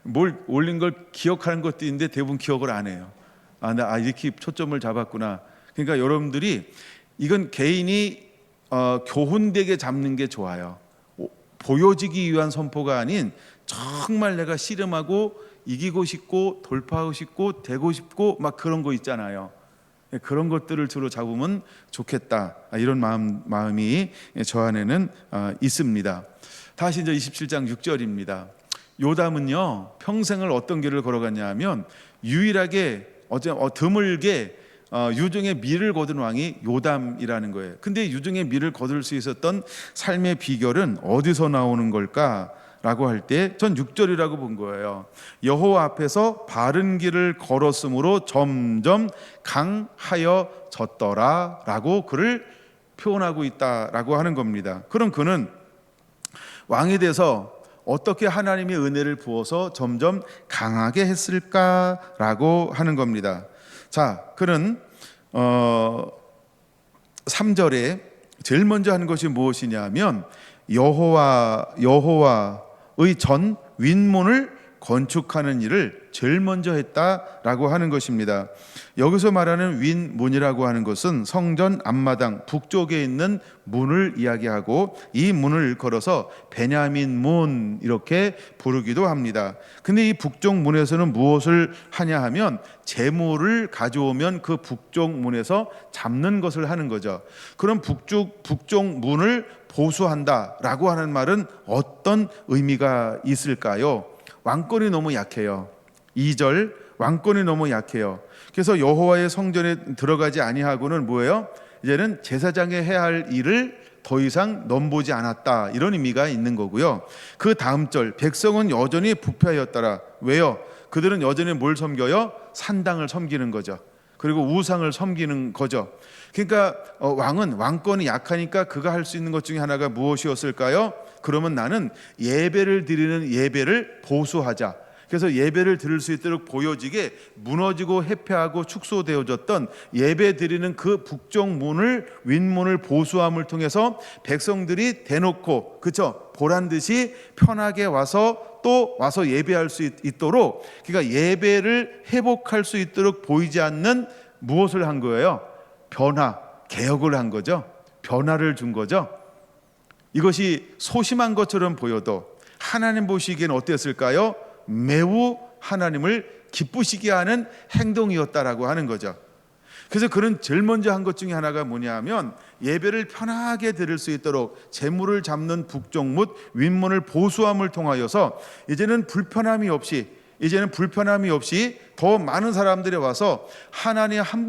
뭘 올린 걸 기억하는 것도 있는데 대부분 기억을 안 해요. 나 이렇게 초점을 잡았구나. 그러니까 여러분들이 이건 개인이 교훈되게 잡는 게 좋아요. 보여지기 위한 선포가 아닌, 정말 내가 씨름하고 이기고 싶고 돌파하고 싶고 되고 싶고 막 그런 거 있잖아요. 그런 것들을 주로 잡으면 좋겠다, 이런 마음이 저 안에는 있습니다. 다시 이제 27장 6절입니다. 요담은요, 평생을 어떤 길을 걸어갔냐 하면, 유일하게 드물게 유종의 미를 거둔 왕이 요담이라는 거예요. 근데 유종의 미를 거둘 수 있었던 삶의 비결은 어디서 나오는 걸까? 라고 할 때 전 6절이라고 본 거예요. 여호와 앞에서 바른 길을 걸었으므로 점점 강하여졌더라 라고 그를 표현하고 있다라고 하는 겁니다. 그럼 그는 왕이 돼서 어떻게 하나님의 은혜를 부어서 점점 강하게 했을까라고 하는 겁니다. 자, 그는 3절에 제일 먼저 하는 것이 무엇이냐면, 여호와의 전 윗문을 건축하는 일을 제일 먼저 했다라고 하는 것입니다. 여기서 말하는 윗문이라고 하는 것은 성전 앞마당 북쪽에 있는 문을 이야기하고, 이 문을 일컬어서 베냐민 문 이렇게 부르기도 합니다. 근데 이 북쪽 문에서는 무엇을 하냐 하면, 재물을 가져오면 그 북쪽 문에서 잡는 것을 하는 거죠. 그럼 북쪽 문을 보수한다라고 하는 말은 어떤 의미가 있을까요? 왕권이 너무 약해요. 2절, 왕권이 너무 약해요. 그래서 여호와의 성전에 들어가지 아니하고는 뭐예요? 이제는 제사장이 해야 할 일을 더 이상 넘보지 않았다, 이런 의미가 있는 거고요. 그 다음 절, 백성은 여전히 부패하였더라. 왜요? 그들은 여전히 뭘 섬겨요? 산당을 섬기는 거죠. 그리고 우상을 섬기는 거죠. 그러니까 왕은 왕권이 약하니까 그가 할 수 있는 것 중에 하나가 무엇이었을까요? 그러면 나는 예배를 드리는 예배를 보수하자. 그래서 예배를 드릴 수 있도록 보여지게 무너지고 회폐하고 축소되어졌던 예배 드리는 그 북쪽 문을, 윗문을 보수함을 통해서 백성들이 대놓고, 그렇죠, 보란 듯이 편하게 와서 또 와서 예배할 수 있도록, 그러니까 예배를 회복할 수 있도록 보이지 않는 무엇을 한 거예요? 변화, 개혁을 한 거죠. 변화를 준 거죠. 이것이 소심한 것처럼 보여도 하나님 보시기에는 어땠을까요? 매우 하나님을 기쁘시게 하는 행동이었다라고 하는 거죠. 그래서 그는 제일 먼저 한 것 중에 하나가 뭐냐 하면, 예배를 편하게 드릴 수 있도록 재물을 잡는 북쪽문, 윗문을 보수함을 통하여서 이제는 불편함이 없이 더 많은 사람들이 와서 하나님 한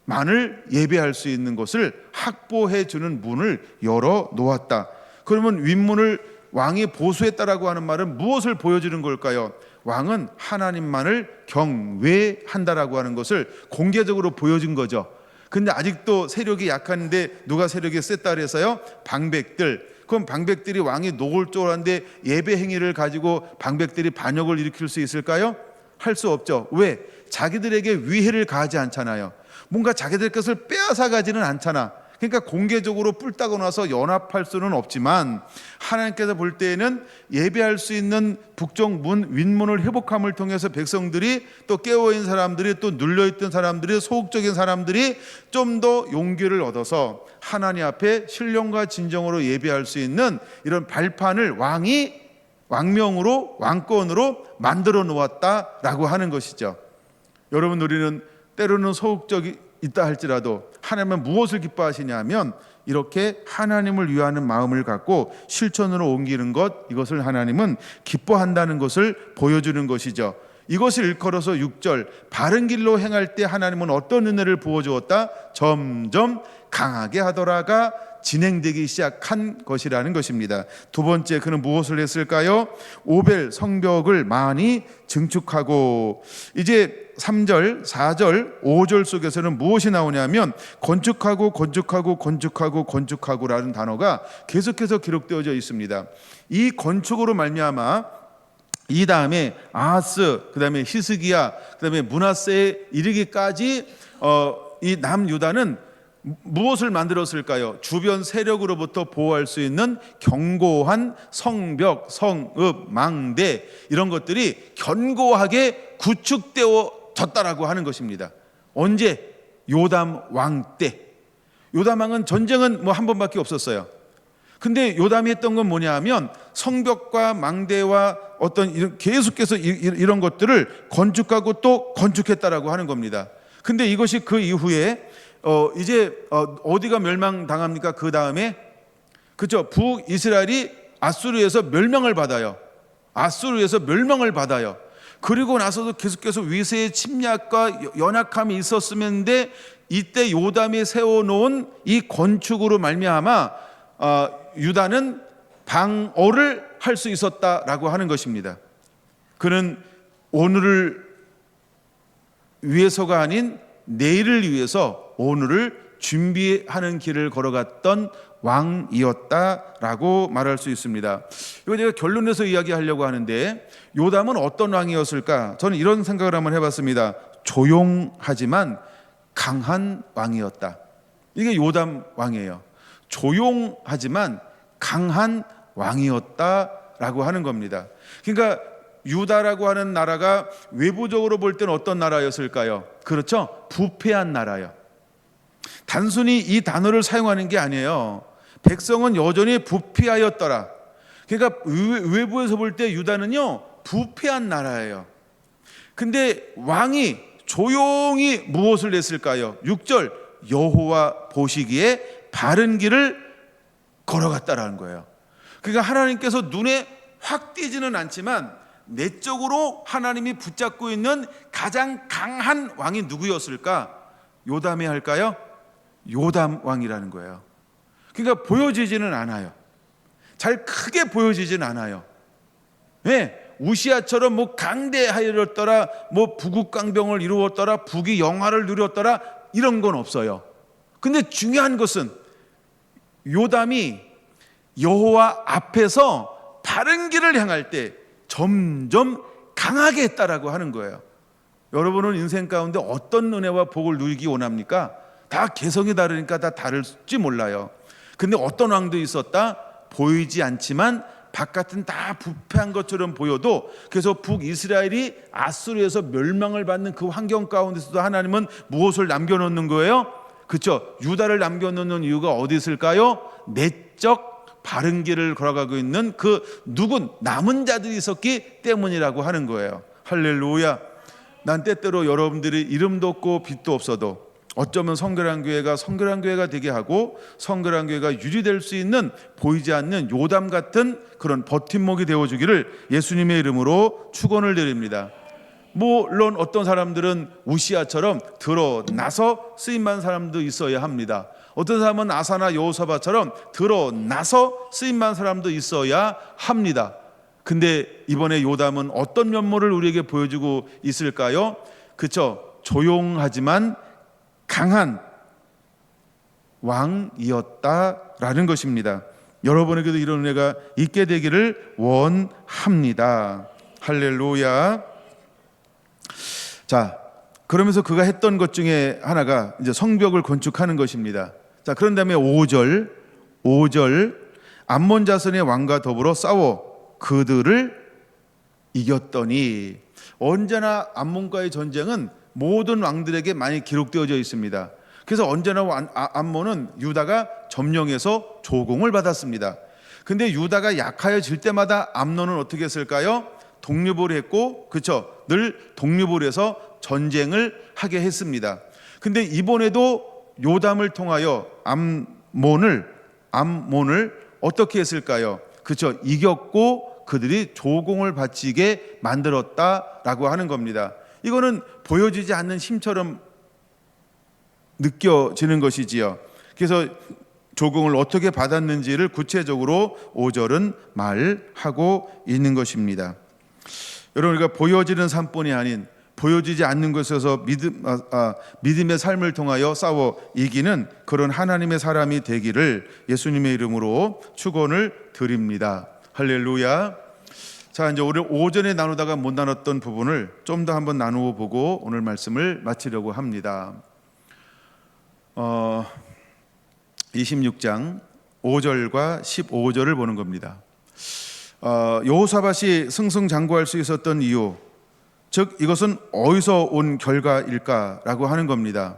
분만을 예배할 수 있는 것을 확보해 주는 문을 열어 놓았다. 그러면 윗문을 왕이 보수했다라고 하는 말은 무엇을 보여주는 걸까요? 왕은 하나님만을 경외한다라고 하는 것을 공개적으로 보여준 거죠. 근데 아직도 세력이 약한데 누가 세력이 셌다 그래서요? 방백들. 그럼 방백들이 왕이 노골적으로한데 예배 행위를 가지고 방백들이 반역을 일으킬 수 있을까요? 할 수 없죠. 왜? 자기들에게 위해를 가하지 않잖아요. 뭔가 자기들 것을 빼앗아 가지는 않잖아. 그러니까 공개적으로 뿔따고 나서 연합할 수는 없지만, 하나님께서 볼 때에는 예배할 수 있는 북쪽 문, 윗문을 회복함을 통해서 백성들이, 또 깨어있는 사람들이, 또 눌려있던 사람들이, 소극적인 사람들이 좀 더 용기를 얻어서 하나님 앞에 신령과 진정으로 예배할 수 있는 이런 발판을 왕이 왕명으로, 왕권으로 만들어 놓았다라고 하는 것이죠. 여러분, 우리는 때로는 소극적이 있다 할지라도 하나님은 무엇을 기뻐하시냐면, 이렇게 하나님을 위하는 마음을 갖고 실천으로 옮기는 것, 이것을 하나님은 기뻐한다는 것을 보여주는 것이죠. 이것을 일컬어서 6절, 바른 길로 행할 때 하나님은 어떤 은혜를 부어주었다? 점점 강하게 하더라가 진행되기 시작한 것이라는 것입니다. 두 번째, 그는 무엇을 했을까요? 오벨 성벽을 많이 증축하고, 이제 3절, 4절, 5절 속에서는 무엇이 나오냐면 건축하고라는 단어가 계속해서 기록되어져 있습니다. 이 건축으로 말미암아 이 다음에 아하스, 그 다음에 히스기야, 그 다음에 므낫세에 이르기까지 이 남유다는 무엇을 만들었을까요? 주변 세력으로부터 보호할 수 있는 견고한 성벽, 성읍, 망대, 이런 것들이 견고하게 구축되어졌다라고 하는 것입니다. 언제? 요담 왕 때. 요담 왕은 전쟁은 한 번밖에 없었어요. 근데 요담이 했던 건 뭐냐 하면 성벽과 망대와 어떤 계속해서 이런 것들을 건축하고 또 건축했다라고 하는 겁니다. 근데 이것이 그 이후에 이제 어디가 멸망당합니까? 그 다음에, 그렇죠, 북이스라엘이 아수르에서 멸망을 받아요. 그리고 나서도 계속해서 위세의 침략과 연약함이 있었으면데, 이때 요담이 세워놓은 이 건축으로 말미암아 유다는 방어를 할 수 있었다라고 하는 것입니다. 그는 오늘을 위해서가 아닌 내일을 위해서 오늘을 준비하는 길을 걸어갔던 왕이었다라고 말할 수 있습니다. 이거 제가 결론내서 이야기하려고 하는데, 요담은 어떤 왕이었을까? 저는 이런 생각을 한번 해봤습니다. 조용하지만 강한 왕이었다. 이게 요담 왕이에요. 조용하지만 강한 왕이었다라고 하는 겁니다. 그러니까 유다라고 하는 나라가 외부적으로 볼 때는 어떤 나라였을까요? 그렇죠, 부패한 나라요. 단순히 이 단어를 사용하는 게 아니에요. 백성은 여전히 부패하였더라. 그러니까 외부에서 볼 때 유다는요, 부패한 나라예요. 근데 왕이 조용히 무엇을 했을까요? 6절, 여호와 보시기에 바른 길을 걸어갔다라는 거예요. 그러니까 하나님께서 눈에 확 띄지는 않지만 내적으로 하나님이 붙잡고 있는 가장 강한 왕이 누구였을까? 요담이 할까요? 요담 왕이라는 거예요. 그러니까 보여지지는 않아요. 잘 크게 보여지진 않아요. 우시아처럼 뭐 강대하였더라, 뭐 부국강병을 이루었더라, 북이 영화를 누렸더라, 이런 건 없어요. 근데 중요한 것은 요담이 여호와 앞에서 바른 길을 향할 때 점점 강하게 했다라고 하는 거예요. 여러분은 인생 가운데 어떤 은혜와 복을 누리기 원합니까? 다 개성이 다르니까 다 다를지 몰라요. 근데 어떤 왕도 있었다? 보이지 않지만 바깥은 다 부패한 것처럼 보여도, 그래서 북이스라엘이 아수르에서 멸망을 받는 그 환경 가운데서도 하나님은 무엇을 남겨놓는 거예요? 그렇죠? 유다를 남겨놓는 이유가 어디 있을까요? 내적 바른 길을 걸어가고 있는 그 누군 남은 자들이 있었기 때문이라고 하는 거예요. 할렐루야. 난 때때로 여러분들이 이름도 없고 빛도 없어도 어쩌면 성결한 교회가 성결한 교회가 되게 하고 성결한 교회가 유지될 수 있는 보이지 않는 요담 같은 그런 버팀목이 되어주기를 예수님의 이름으로 축원을 드립니다. 물론 어떤 사람들은 우시아처럼 드러나서 쓰임받는 사람도 있어야 합니다. 어떤 사람은 아사나 여호사밧처럼 드러나서 쓰임받는 사람도 있어야 합니다. 근데 이번에 요담은 어떤 면모를 우리에게 보여주고 있을까요? 그렇죠? 조용하지만 강한 왕이었다라는 것입니다. 여러분에게도 이런 은혜가 있게 되기를 원합니다. 할렐루야. 자, 그러면서 그가 했던 것 중에 하나가 이제 성벽을 건축하는 것입니다. 자, 그런 다음에 5절 암몬 자손의 왕과 더불어 싸워 그들을 이겼더니, 언제나 암몬과의 전쟁은 모든 왕들에게 많이 기록되어져 있습니다. 그래서 언제나 암몬은 유다가 점령해서 조공을 받았습니다. 근데 유다가 약하여질 때마다 암논은 어떻게 했을까요? 독립을 했고, 그렇죠? 늘 독립을 해서 전쟁을 하게 했습니다. 근데 이번에도 요담을 통하여 암몬을 어떻게 했을까요? 그렇죠? 이겼고 그들이 조공을 바치게 만들었다라고 하는 겁니다. 이거는 보여지지 않는 힘처럼 느껴지는 것이지요. 그래서 조공을 어떻게 받았는지를 구체적으로 5절은 말하고 있는 것입니다. 여러분, 우리가 보여지는 삶뿐이 아닌 보여지지 않는 것에서 믿음의 삶을 통하여 싸워 이기는 그런 하나님의 사람이 되기를 예수님의 이름으로 축원을 드립니다. 할렐루야. 자, 이제 우리 오전에 나누다가 못 나눴던 부분을 좀 더 한번 나누어 보고 오늘 말씀을 마치려고 합니다. 26장 5절과 15절을 보는 겁니다. 여호사밧이 승승장구할 수 있었던 이유, 즉 이것은 어디서 온 결과일까라고 하는 겁니다.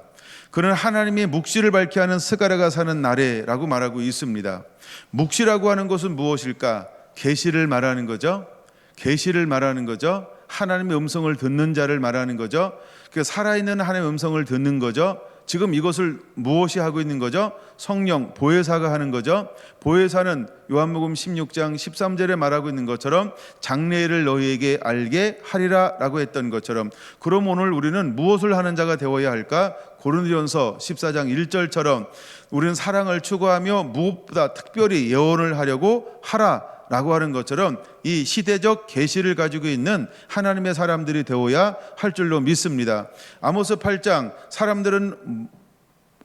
그는 하나님의 묵시를 밝게 하는 스가랴가 사는 날에라고 말하고 있습니다. 묵시라고 하는 것은 무엇일까? 계시를 말하는 거죠. 계시를 말하는 거죠. 하나님의 음성을 듣는 자를 말하는 거죠. 그 살아있는 하나님의 음성을 듣는 거죠. 지금 이것을 무엇이 하고 있는 거죠? 성령, 보혜사가 하는 거죠. 보혜사는 요한복음 16장 13절에 말하고 있는 것처럼 장래일을 너희에게 알게 하리라 라고 했던 것처럼, 그럼 오늘 우리는 무엇을 하는 자가 되어야 할까? 고린도전서 14장 1절처럼 우리는 사랑을 추구하며 무엇보다 특별히 예언을 하려고 하라 라고 하는 것처럼 이 시대적 계시를 가지고 있는 하나님의 사람들이 되어야 할 줄로 믿습니다. 아모스 8장, 사람들은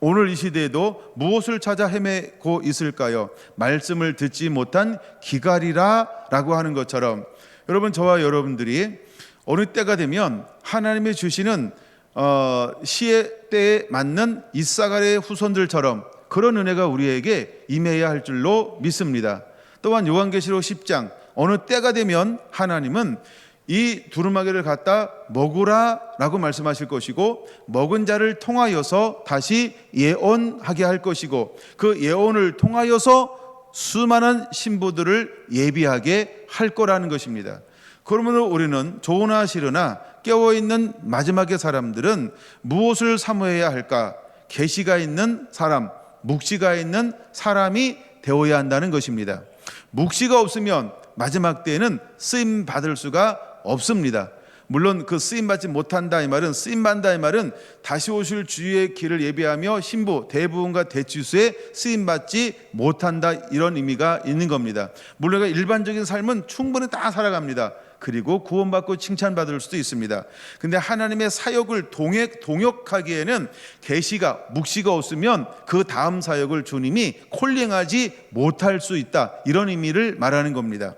오늘 이 시대에도 무엇을 찾아 헤매고 있을까요? 말씀을 듣지 못한 기갈이라 라고 하는 것처럼, 여러분, 저와 여러분들이 어느 때가 되면 하나님이 주시는 시의 때에 맞는 이사갈의 후손들처럼 그런 은혜가 우리에게 임해야 할 줄로 믿습니다. 또한 요한계시록 10장, 어느 때가 되면 하나님은 이 두루마기를 갖다 먹으라 라고 말씀하실 것이고, 먹은 자를 통하여서 다시 예언하게 할 것이고, 그 예언을 통하여서 수많은 신부들을 예비하게 할 거라는 것입니다. 그러므로 우리는 좋으나 싫으나 깨어있는 마지막의 사람들은 무엇을 사모해야 할까? 계시가 있는 사람, 묵시가 있는 사람이 되어야 한다는 것입니다. 묵시가 없으면 마지막 때에는 쓰임 받을 수가 없습니다. 물론 그 쓰임 받지 못한다 이 말은, 쓰임 받는다 이 말은 다시 오실 주의 길을 예비하며 신부 대부분과 대치수에 쓰임 받지 못한다, 이런 의미가 있는 겁니다. 물론 일반적인 삶은 충분히 다 살아갑니다. 그리고 구원받고 칭찬받을 수도 있습니다. 근데 하나님의 사역을 동역하기에는 계시가, 묵시가 없으면 그 다음 사역을 주님이 콜링하지 못할 수 있다, 이런 의미를 말하는 겁니다.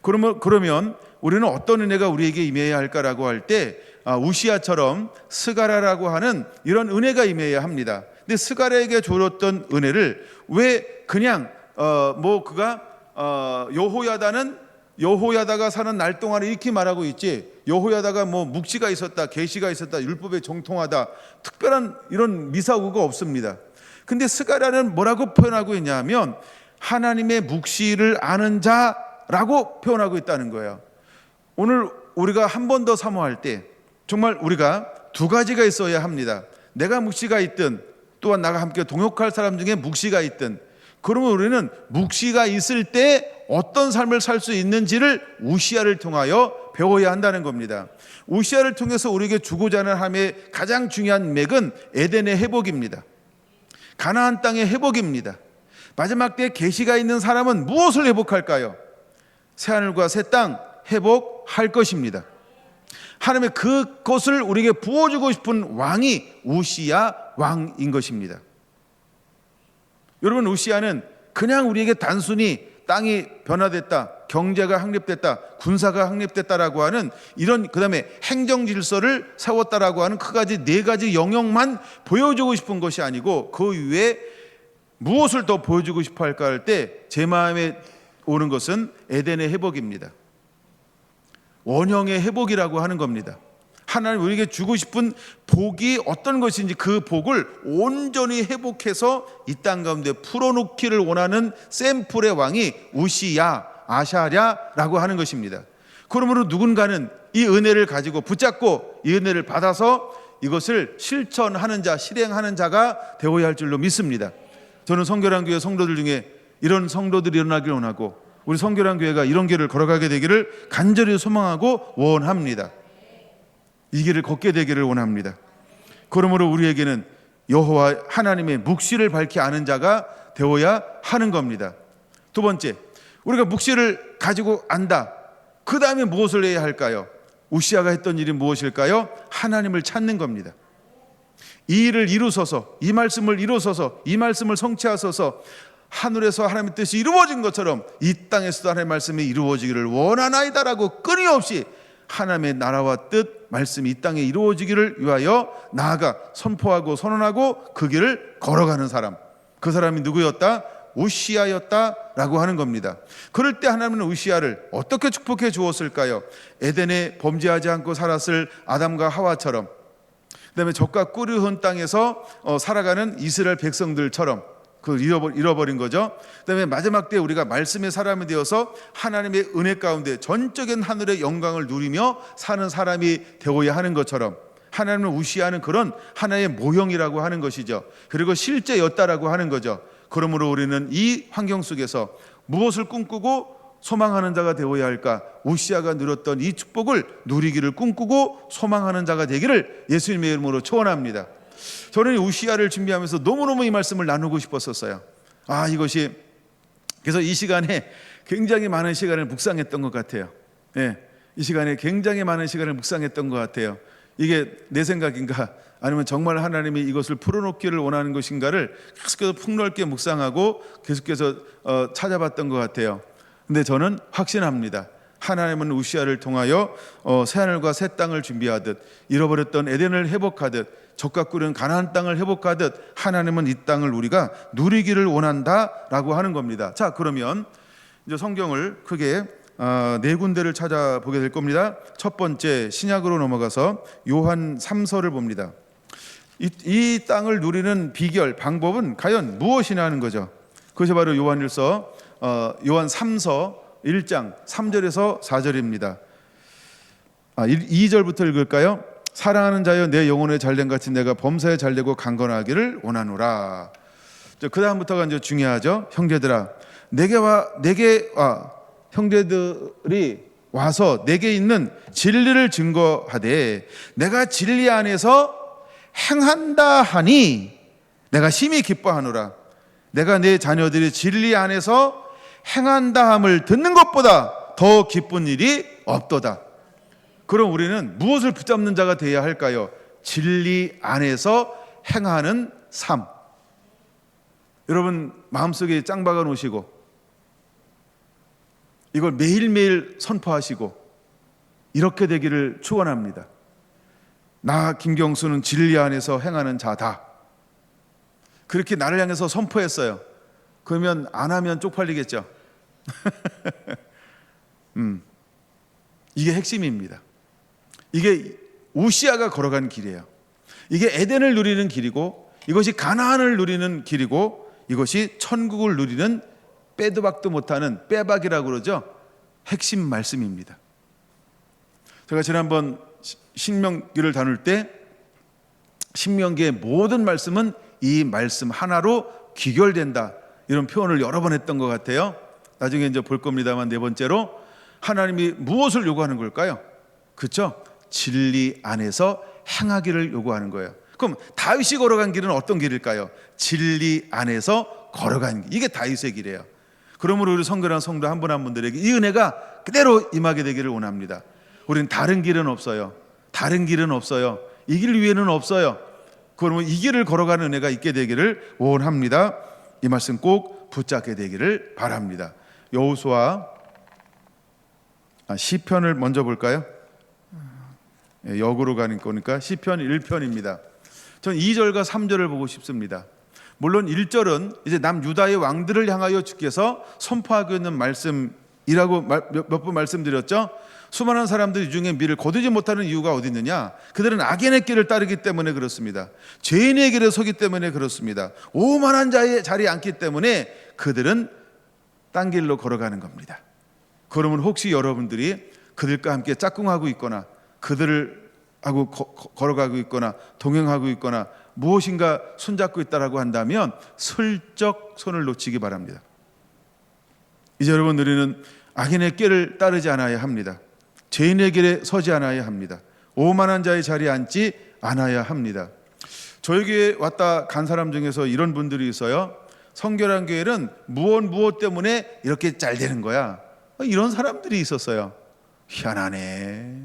그러면 우리는 어떤 은혜가 우리에게 임해야 할까라고 할 때 우시아처럼 스가랴라고 하는 이런 은혜가 임해야 합니다. 근데 스가랴에게 주었던 은혜를 왜 그냥 그가 여호야다가 사는 날 동안에 이렇게 말하고 있지, 여호야다가 묵시가 있었다, 계시가 있었다, 율법에 정통하다, 특별한 이런 미사오구가 없습니다. 근데 스가랴는 뭐라고 표현하고 있냐면 하나님의 묵시를 아는 자라고 표현하고 있다는 거예요. 오늘 우리가 한 번 더 사모할 때 정말 우리가 두 가지가 있어야 합니다. 내가 묵시가 있든 또한 나가 함께 동역할 사람 중에 묵시가 있든, 그러면 우리는 묵시가 있을 때 어떤 삶을 살 수 있는지를 우시아를 통하여 배워야 한다는 겁니다. 우시아를 통해서 우리에게 주고자 하는 하나님의 가장 중요한 맥은 에덴의 회복입니다. 가나안 땅의 회복입니다. 마지막 때에 계시가 있는 사람은 무엇을 회복할까요? 새하늘과 새 땅 회복할 것입니다. 하나님의 그것을 우리에게 부어주고 싶은 왕이 우시아 왕인 것입니다. 여러분, 우시아는 그냥 우리에게 단순히 땅이 변화됐다, 경제가 확립됐다, 군사가 확립됐다라고 하는 이런, 그 다음에 행정 질서를 세웠다라고 하는 네 가지 영역만 보여주고 싶은 것이 아니고 그 위에 무엇을 더 보여주고 싶어 할까 할 때 제 마음에 오는 것은 에덴의 회복입니다. 원형의 회복이라고 하는 겁니다. 하나님 우리에게 주고 싶은 복이 어떤 것인지 그 복을 온전히 회복해서 이 땅 가운데 풀어놓기를 원하는 샘플의 왕이 우시야, 아샤랴라고 하는 것입니다. 그러므로 누군가는 이 은혜를 가지고 붙잡고 이 은혜를 받아서 이것을 실천하는 자, 실행하는 자가 되어야 할 줄로 믿습니다. 저는 성결한 교회 성도들 중에 이런 성도들이 일어나기를 원하고 우리 성결한 교회가 이런 길을 걸어가게 되기를 간절히 소망하고 원합니다. 이 길을 걷게 되기를 원합니다. 그러므로 우리에게는 여호와 하나님의 묵시를 밝히 아는 자가 되어야 하는 겁니다. 두 번째, 우리가 묵시를 가지고 안다. 그 다음에 무엇을 해야 할까요? 우시아가 했던 일이 무엇일까요? 하나님을 찾는 겁니다. 이 일을 이루소서, 이 말씀을 이루소서, 이 말씀을 성취하소서. 하늘에서 하나님의 뜻이 이루어진 것처럼 이 땅에서도 하나님의 말씀이 이루어지기를 원하나이다라고 끊임없이 하나님의 나라와 뜻, 말씀이 이 땅에 이루어지기를 위하여 나아가 선포하고 선언하고 그 길을 걸어가는 사람, 그 사람이 누구였다? 우시아였다라고 하는 겁니다. 그럴 때 하나님은 우시아를 어떻게 축복해 주었을까요? 에덴에 범죄하지 않고 살았을 아담과 하와처럼, 그다음에 젖과 꿀이 흐른 땅에서 살아가는 이스라엘 백성들처럼 그걸 잃어버린 거죠. 그다음에 마지막 때 우리가 말씀의 사람이 되어서 하나님의 은혜 가운데 전적인 하늘의 영광을 누리며 사는 사람이 되어야 하는 것처럼 하나님을 우시하는 그런 하나의 모형이라고 하는 것이죠. 그리고 실제였다라고 하는 거죠. 그러므로 우리는 이 환경 속에서 무엇을 꿈꾸고 소망하는 자가 되어야 할까? 우시아가 누렸던 이 축복을 누리기를 꿈꾸고 소망하는 자가 되기를 예수님의 이름으로 초원합니다. 저는 우시아를 준비하면서 너무너무 이 말씀을 나누고 싶었었어요. 이것이 그래서 이 시간에 굉장히 많은 시간을 묵상했던 것 같아요. 이 시간에 굉장히 많은 시간을 묵상했던 것 같아요. 이게 내 생각인가 아니면 정말 하나님이 이것을 풀어놓기를 원하는 것인가를 계속해서 폭넓게 묵상하고 계속해서 찾아봤던 것 같아요. 근데 저는 확신합니다. 하나님은 우시아를 통하여 새하늘과 새 땅을 준비하듯 잃어버렸던 에덴을 회복하듯 젖과 꿀은 가나안 땅을 회복하듯 하나님은 이 땅을 우리가 누리기를 원한다라고 하는 겁니다. 자, 그러면 이제 성경을 크게 네 군데를 찾아보게 될 겁니다. 첫 번째 신약으로 넘어가서 요한 3서를 봅니다. 이 땅을 누리는 비결, 방법은 과연 무엇이냐 하는 거죠. 그것이 바로 요한 3서 1장 3절에서 4절입니다. 2절부터 읽을까요? 사랑하는 자여 내 영혼의 잘됨 같이 내가 범사에 잘되고 강건하기를 원하노라. 그 다음부터가 이제 중요하죠. 형제들아, 내게 와 형제들이 와서 내게 있는 진리를 증거하되 내가 진리 안에서 행한다 하니 내가 심히 기뻐하노라. 내가 내 자녀들이 진리 안에서 행한다 함을 듣는 것보다 더 기쁜 일이 없도다. 그럼 우리는 무엇을 붙잡는 자가 되어야 할까요? 진리 안에서 행하는 삶. 여러분 마음속에 짱 박아 놓으시고 이걸 매일매일 선포하시고 이렇게 되기를 축원합니다. 나 김경수는 진리 안에서 행하는 자다. 그렇게 나를 향해서 선포했어요. 그러면 안 하면 쪽팔리겠죠. 이게 핵심입니다. 이게 우시아가 걸어간 길이에요. 이게 에덴을 누리는 길이고 이것이 가나안을 누리는 길이고 이것이 천국을 누리는 빼도 박도 못하는 빼박이라고 그러죠. 핵심 말씀입니다. 제가 지난번 신명기를 다룰 때 신명기의 모든 말씀은 이 말씀 하나로 귀결된다 이런 표현을 여러 번 했던 것 같아요. 나중에 이제 볼 겁니다만 네 번째로 하나님이 무엇을 요구하는 걸까요? 그렇죠? 진리 안에서 행하기를 요구하는 거예요. 그럼 다윗이 걸어간 길은 어떤 길일까요? 진리 안에서 걸어간 길. 이게 다윗의 길이에요. 그러므로 우리 성결한 성도 한 분 한 분들에게 이 은혜가 그대로 임하게 되기를 원합니다. 우리는 다른 길은 없어요. 다른 길은 없어요. 이 길 위에는 없어요. 그러면 이 길을 걸어가는 은혜가 있게 되기를 원합니다. 이 말씀 꼭 붙잡게 되기를 바랍니다. 여호수아 시편을 먼저 볼까요? 역으로 가는 거니까 시편 1편입니다. 전 2절과 3절을 보고 싶습니다. 물론 1절은 이제 남유다의 왕들을 향하여 주께서 선포하고 있는 말씀이라고 몇 번 말씀드렸죠. 수많은 사람들이 이 중에 미를 거두지 못하는 이유가 어디 있느냐? 그들은 악인의 길을 따르기 때문에 그렇습니다. 죄인의 길에 서기 때문에 그렇습니다. 오만한 자의 자리에 앉기 때문에 그들은 딴 길로 걸어가는 겁니다. 그러면 혹시 여러분들이 그들과 함께 짝꿍하고 있거나 그들을 하고 걸어가고 있거나 동행하고 있거나 무엇인가 손잡고 있다라고 한다면 슬쩍 손을 놓치기 바랍니다. 이제 여러분 우리는 악인의 길을 따르지 않아야 합니다. 죄인의 길에 서지 않아야 합니다. 오만한 자의 자리에 앉지 않아야 합니다. 저희 교회에 왔다 간 사람 중에서 이런 분들이 있어요. 성결한 교회는 무엇 때문에 이렇게 잘 되는 거야. 이런 사람들이 있었어요. 희한하네.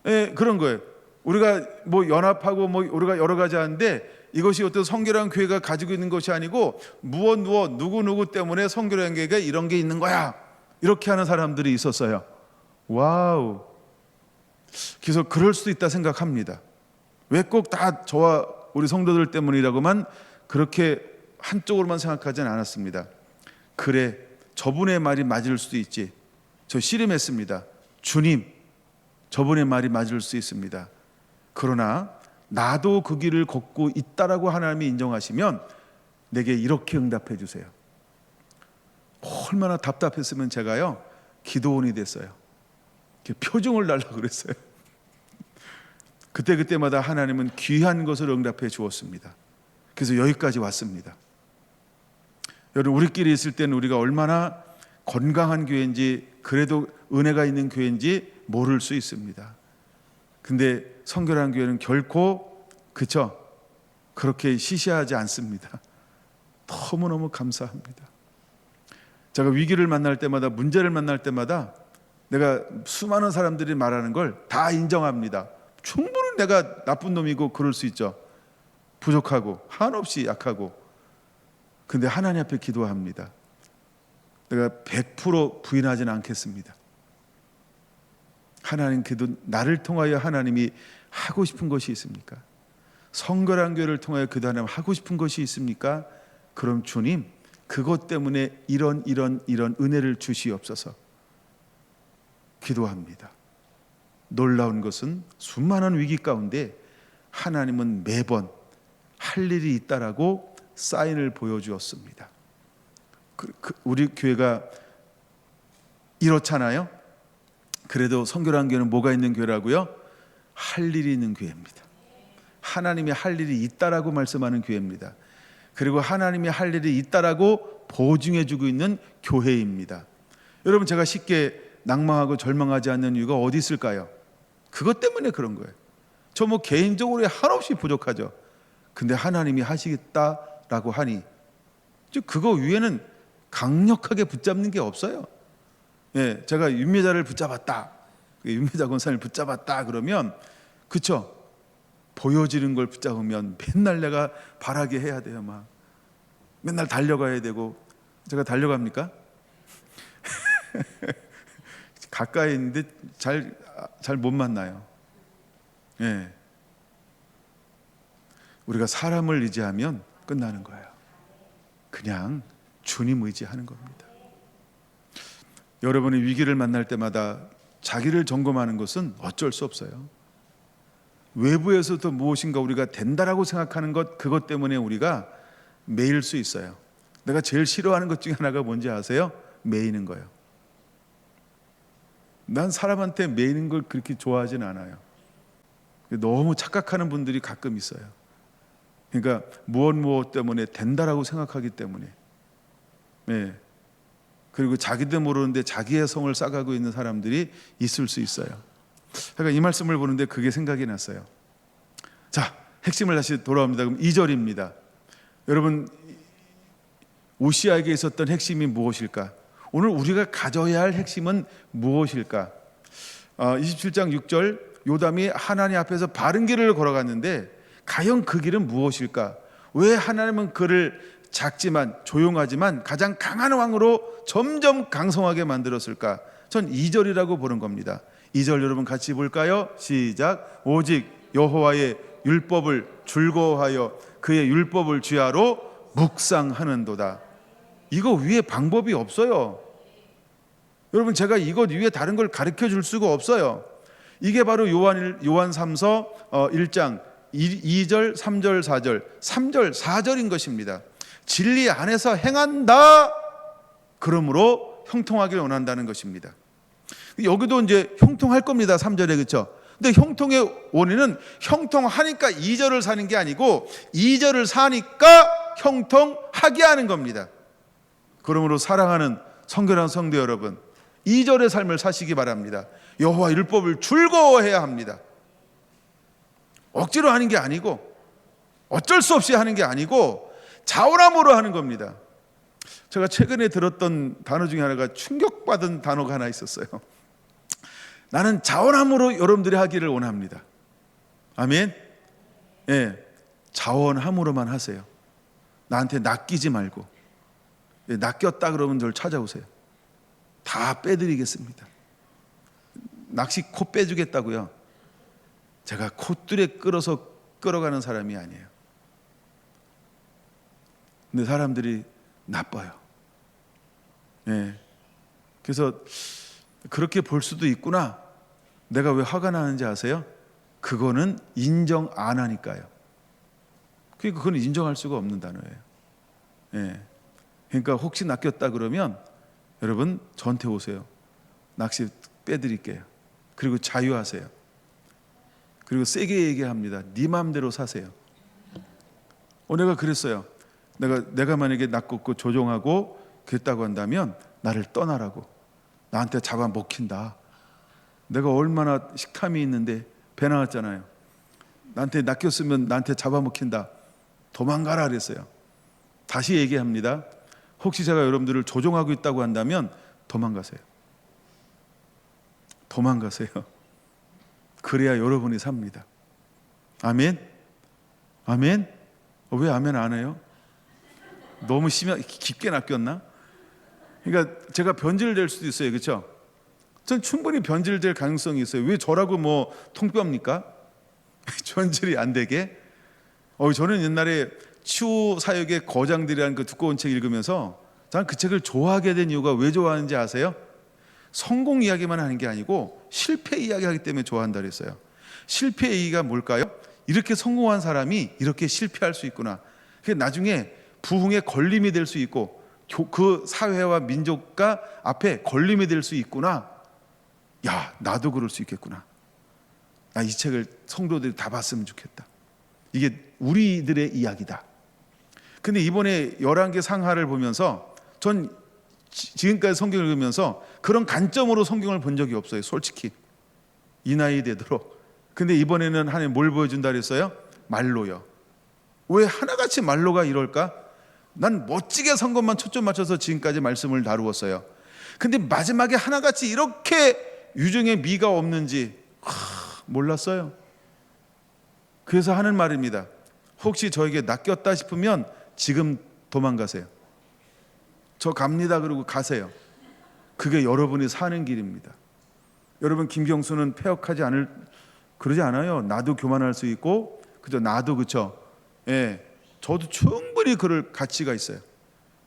네, 그런 거예요. 우리가 뭐 연합하고 뭐 우리가 여러 가지 하는데 이것이 어떤 성결한 교회가 가지고 있는 것이 아니고 누구 때문에 성결한 교회가 이런 게 있는 거야. 이렇게 하는 사람들이 있었어요. 와우. 그래서 그럴 수도 있다 생각합니다. 왜 꼭 다 저와 우리 성도들 때문이라고만 그렇게 한쪽으로만 생각하지는 않았습니다. 그래, 저분의 말이 맞을 수도 있지. 저 씨름했습니다. 주님, 저분의 말이 맞을 수 있습니다. 그러나 나도 그 길을 걷고 있다라고 하나님이 인정하시면 내게 이렇게 응답해 주세요. 얼마나 답답했으면 제가요 기도원이 됐어요. 표정을 달라고 그랬어요. 그때마다 하나님은 귀한 것을 응답해 주었습니다. 그래서 여기까지 왔습니다. 여러분 우리끼리 있을 때는 우리가 얼마나 건강한 교회인지 그래도 은혜가 있는 교회인지 모를 수 있습니다. 근데 성결한 교회는 결코 그렇게 시시하지 않습니다. 너무너무 감사합니다. 제가 위기를 만날 때마다 문제를 만날 때마다 내가 수많은 사람들이 말하는 걸 다 인정합니다. 충분히 내가 나쁜 놈이고 그럴 수 있죠. 부족하고 한없이 약하고. 근데 하나님 앞에 기도합니다. 내가 100% 부인하지는 않겠습니다. 하나님 기도 나를 통하여 하나님이 하고 싶은 것이 있습니까? 성결한 교회를 통하여 그 하나님 하고 싶은 것이 있습니까? 그럼 주님 그것 때문에 이런 은혜를 주시옵소서. 기도합니다. 놀라운 것은 수많은 위기 가운데 하나님은 매번 할 일이 있다라고 사인을 보여주었습니다. 우리 교회가 이렇잖아요. 그래도 성결한 교회는 뭐가 있는 교회라고요? 할 일이 있는 교회입니다. 하나님이 할 일이 있다라고 말씀하는 교회입니다. 그리고 하나님이 할 일이 있다라고 보증해주고 있는 교회입니다. 여러분 제가 쉽게 낭망하고 절망하지 않는 이유가 어디 있을까요? 그것 때문에 그런 거예요. 저 뭐 개인적으로 한없이 부족하죠. 근데 하나님이 하시겠다라고 하니 즉 그거 위에는 강력하게 붙잡는 게 없어요. 예, 제가 윤미자를 붙잡았다, 윤미자 권사를 붙잡았다 그러면 그쵸? 보여지는 걸 붙잡으면 맨날 내가 바라게 해야 돼요. 막 맨날 달려가야 되고. 제가 달려갑니까? 가까이 있는데 잘 못 만나요. 예. 우리가 사람을 의지하면 끝나는 거예요. 그냥 주님 의지하는 겁니다. 여러분이 위기를 만날 때마다 자기를 점검하는 것은 어쩔 수 없어요. 외부에서도 무엇인가 우리가 된다라고 생각하는 것, 그것 때문에 우리가 매일 수 있어요. 내가 제일 싫어하는 것 중에 하나가 뭔지 아세요? 매이는 거예요. 난 사람한테 매이는 걸 그렇게 좋아하진 않아요. 너무 착각하는 분들이 가끔 있어요. 그러니까 무엇 때문에 된다라고 생각하기 때문에. 네. 그리고 자기도 모르는데 자기의 성을 쌓아가고 있는 사람들이 있을 수 있어요. 그러니까 이 말씀을 보는데 그게 생각이 났어요. 자, 핵심을 다시 돌아옵니다. 그럼 2절입니다. 여러분, 오시아에게 있었던 핵심이 무엇일까? 오늘 우리가 가져야 할 핵심은 무엇일까? 27장 6절, 요담이 하나님 앞에서 바른 길을 걸어갔는데 과연 그 길은 무엇일까? 왜 하나님은 그를 작지만 조용하지만 가장 강한 왕으로 점점 강성하게 만들었을까? 전 2절이라고 보는 겁니다. 2절 여러분 같이 볼까요? 시작. 오직 여호와의 율법을 즐거워하여 그의 율법을 주야로 묵상하는도다. 이거 위에 방법이 없어요. 여러분, 제가 이것 위에 다른 걸 가르쳐 줄 수가 없어요. 이게 바로 요한 3서 1장 2절, 3절, 4절, 3절, 4절인 것입니다. 진리 안에서 행한다. 그러므로 형통하기를 원한다는 것입니다. 여기도 이제 형통할 겁니다. 3절에, 그렇죠? 근데 형통의 원인은 형통하니까 2절을 사는 게 아니고 2절을 사니까 형통하게 하는 겁니다. 그러므로 사랑하는 성결한 성도 여러분, 2절의 삶을 사시기 바랍니다. 여호와 율법을 즐거워해야 합니다. 억지로 하는 게 아니고 어쩔 수 없이 하는 게 아니고 자원함으로 하는 겁니다. 제가 최근에 들었던 단어 중에 하나가 충격받은 단어가 하나 있었어요. 나는 자원함으로 여러분들이 하기를 원합니다. 아멘. 예, 자원함으로만 하세요. 나한테 낚이지 말고. 예, 낚였다 그러면 늘 찾아오세요. 다 빼드리겠습니다. 낚시 코 빼주겠다고요? 제가 콧줄에 끌어서 끌어가는 사람이 아니에요. 근데 사람들이 나빠요. 예. 그래서 그렇게 볼 수도 있구나. 내가 왜 화가 나는지 아세요? 그거는 인정 안 하니까요. 그건 인정할 수가 없는 단어예요. 예. 그러니까 혹시 낚였다 그러면 여러분 저한테 오세요. 낚시 빼드릴게요. 그리고 자유하세요. 그리고 세게 얘기합니다. 네 마음대로 사세요. 내가 그랬어요. 내가 만약에 낚고 조종하고 그랬다고 한다면 나를 떠나라고. 나한테 잡아먹힌다. 내가 얼마나 식탐이 있는데 배 나왔잖아요. 나한테 낚였으면 나한테 잡아먹힌다. 도망가라 그랬어요. 다시 얘기합니다. 혹시 제가 여러분들을 조종하고 있다고 한다면 도망가세요. 도망가세요. 그래야 여러분이 삽니다. 아멘? 아멘? 왜 아멘 안 해요? 너무 깊게 낚였나? 그러니까 제가 변질될 수도 있어요. 그렇죠? 전 충분히 변질될 가능성이 있어요. 왜 저라고 뭐 통뼈입니까? 변질이 안 되게? 저는 옛날에 치유 사역의 거장들이라는 그 두꺼운 책 읽으면서 저는 그 책을 좋아하게 된 이유가 왜 좋아하는지 아세요? 성공 이야기만 하는 게 아니고 실패 이야기하기 때문에 좋아한다 그랬어요. 실패 얘기가 뭘까요? 이렇게 성공한 사람이 이렇게 실패할 수 있구나. 그게 나중에 부흥의 걸림이 될 수 있고 그 사회와 민족과 앞에 걸림이 될 수 있구나. 야, 나도 그럴 수 있겠구나. 나 이 책을 성도들이 다 봤으면 좋겠다. 이게 우리들의 이야기다. 근데 이번에 11개 상하를 보면서 전 지금까지 성경을 읽으면서 그런 관점으로 성경을 본 적이 없어요, 솔직히. 이 나이 되도록. 근데 이번에는 하나님 뭘 보여준다 그랬어요? 말로요. 왜 하나같이 말로가 이럴까? 난 멋지게 선 것만 초점 맞춰서 지금까지 말씀을 다루었어요. 근데 마지막에 하나같이 이렇게 유정의 미가 없는지 몰랐어요. 그래서 하는 말입니다. 혹시 저에게 낚였다 싶으면 지금 도망가세요. 저 갑니다 그러고 가세요. 그게 여러분이 사는 길입니다. 여러분, 김경수는 폐역하지 않을, 그러지 않아요. 나도 교만할 수 있고, 그죠? 나도, 그쵸? 예, 저도 충분히 그럴 가치가 있어요.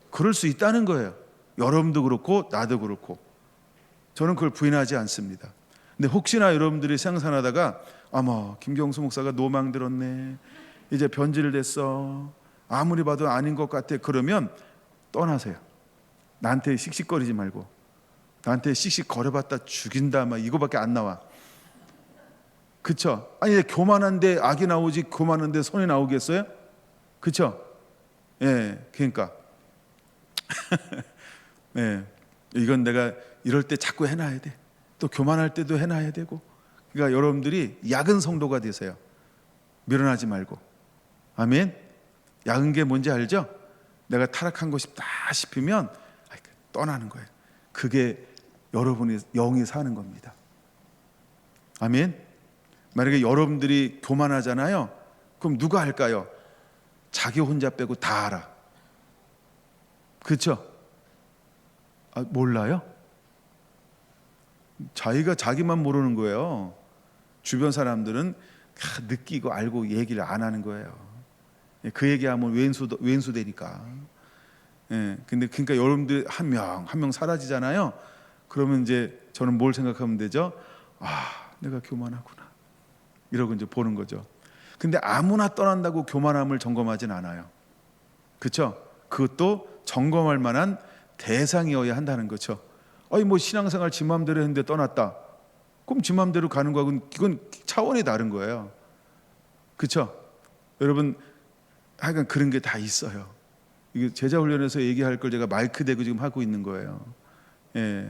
그럴 수 있다는 거예요. 여러분도 그렇고 나도 그렇고. 저는 그걸 부인하지 않습니다. 근데 혹시나 여러분들이 생산하다가 아마 김경수 목사가 노망 들었네, 이제 변질 됐어, 아무리 봐도 아닌 것 같아, 그러면 떠나세요. 나한테 씩씩거리지 말고. 나한테 씩씩 거려봤다 죽인다 막 이거밖에 안 나와. 그쵸? 아니, 교만한데 악이 나오지 교만한데 손이 나오겠어요? 그쵸? 예, 그러니까 예, 이건 내가 이럴 때 자꾸 해놔야 돼. 또 교만할 때도 해놔야 되고. 그러니까 여러분들이 약은 성도가 되세요. 밀어나지 말고. 아멘. 약은 게 뭔지 알죠? 내가 타락한 거 싶다 싶으면 떠나는 거예요. 그게 여러분이 영이 사는 겁니다. 아멘. 만약에 여러분들이 교만하잖아요. 그럼 누가 할까요? 자기 혼자 빼고 다 알아. 그렇죠? 몰라요? 자기가 자기만 모르는 거예요. 주변 사람들은 느끼고 알고 얘기를 안 하는 거예요. 그 얘기하면 왼수 되니까. 예, 근데 그러니까 여러분들 한 명 사라지잖아요. 그러면 이제 저는 뭘 생각하면 되죠? 내가 교만하구나, 이러고 이제 보는 거죠. 근데 아무나 떠난다고 교만함을 점검하진 않아요. 그렇죠? 그것도 점검할 만한 대상이어야 한다는 거죠. 뭐 신앙생활 지 마음대로 했는데 떠났다. 그럼 지 마음대로 가는 거하고는 이건 차원이 다른 거예요. 그렇죠? 여러분, 하여간 그런 게 다 있어요. 이게 제자 훈련에서 얘기할 걸 제가 마이크 대고 지금 하고 있는 거예요. 예,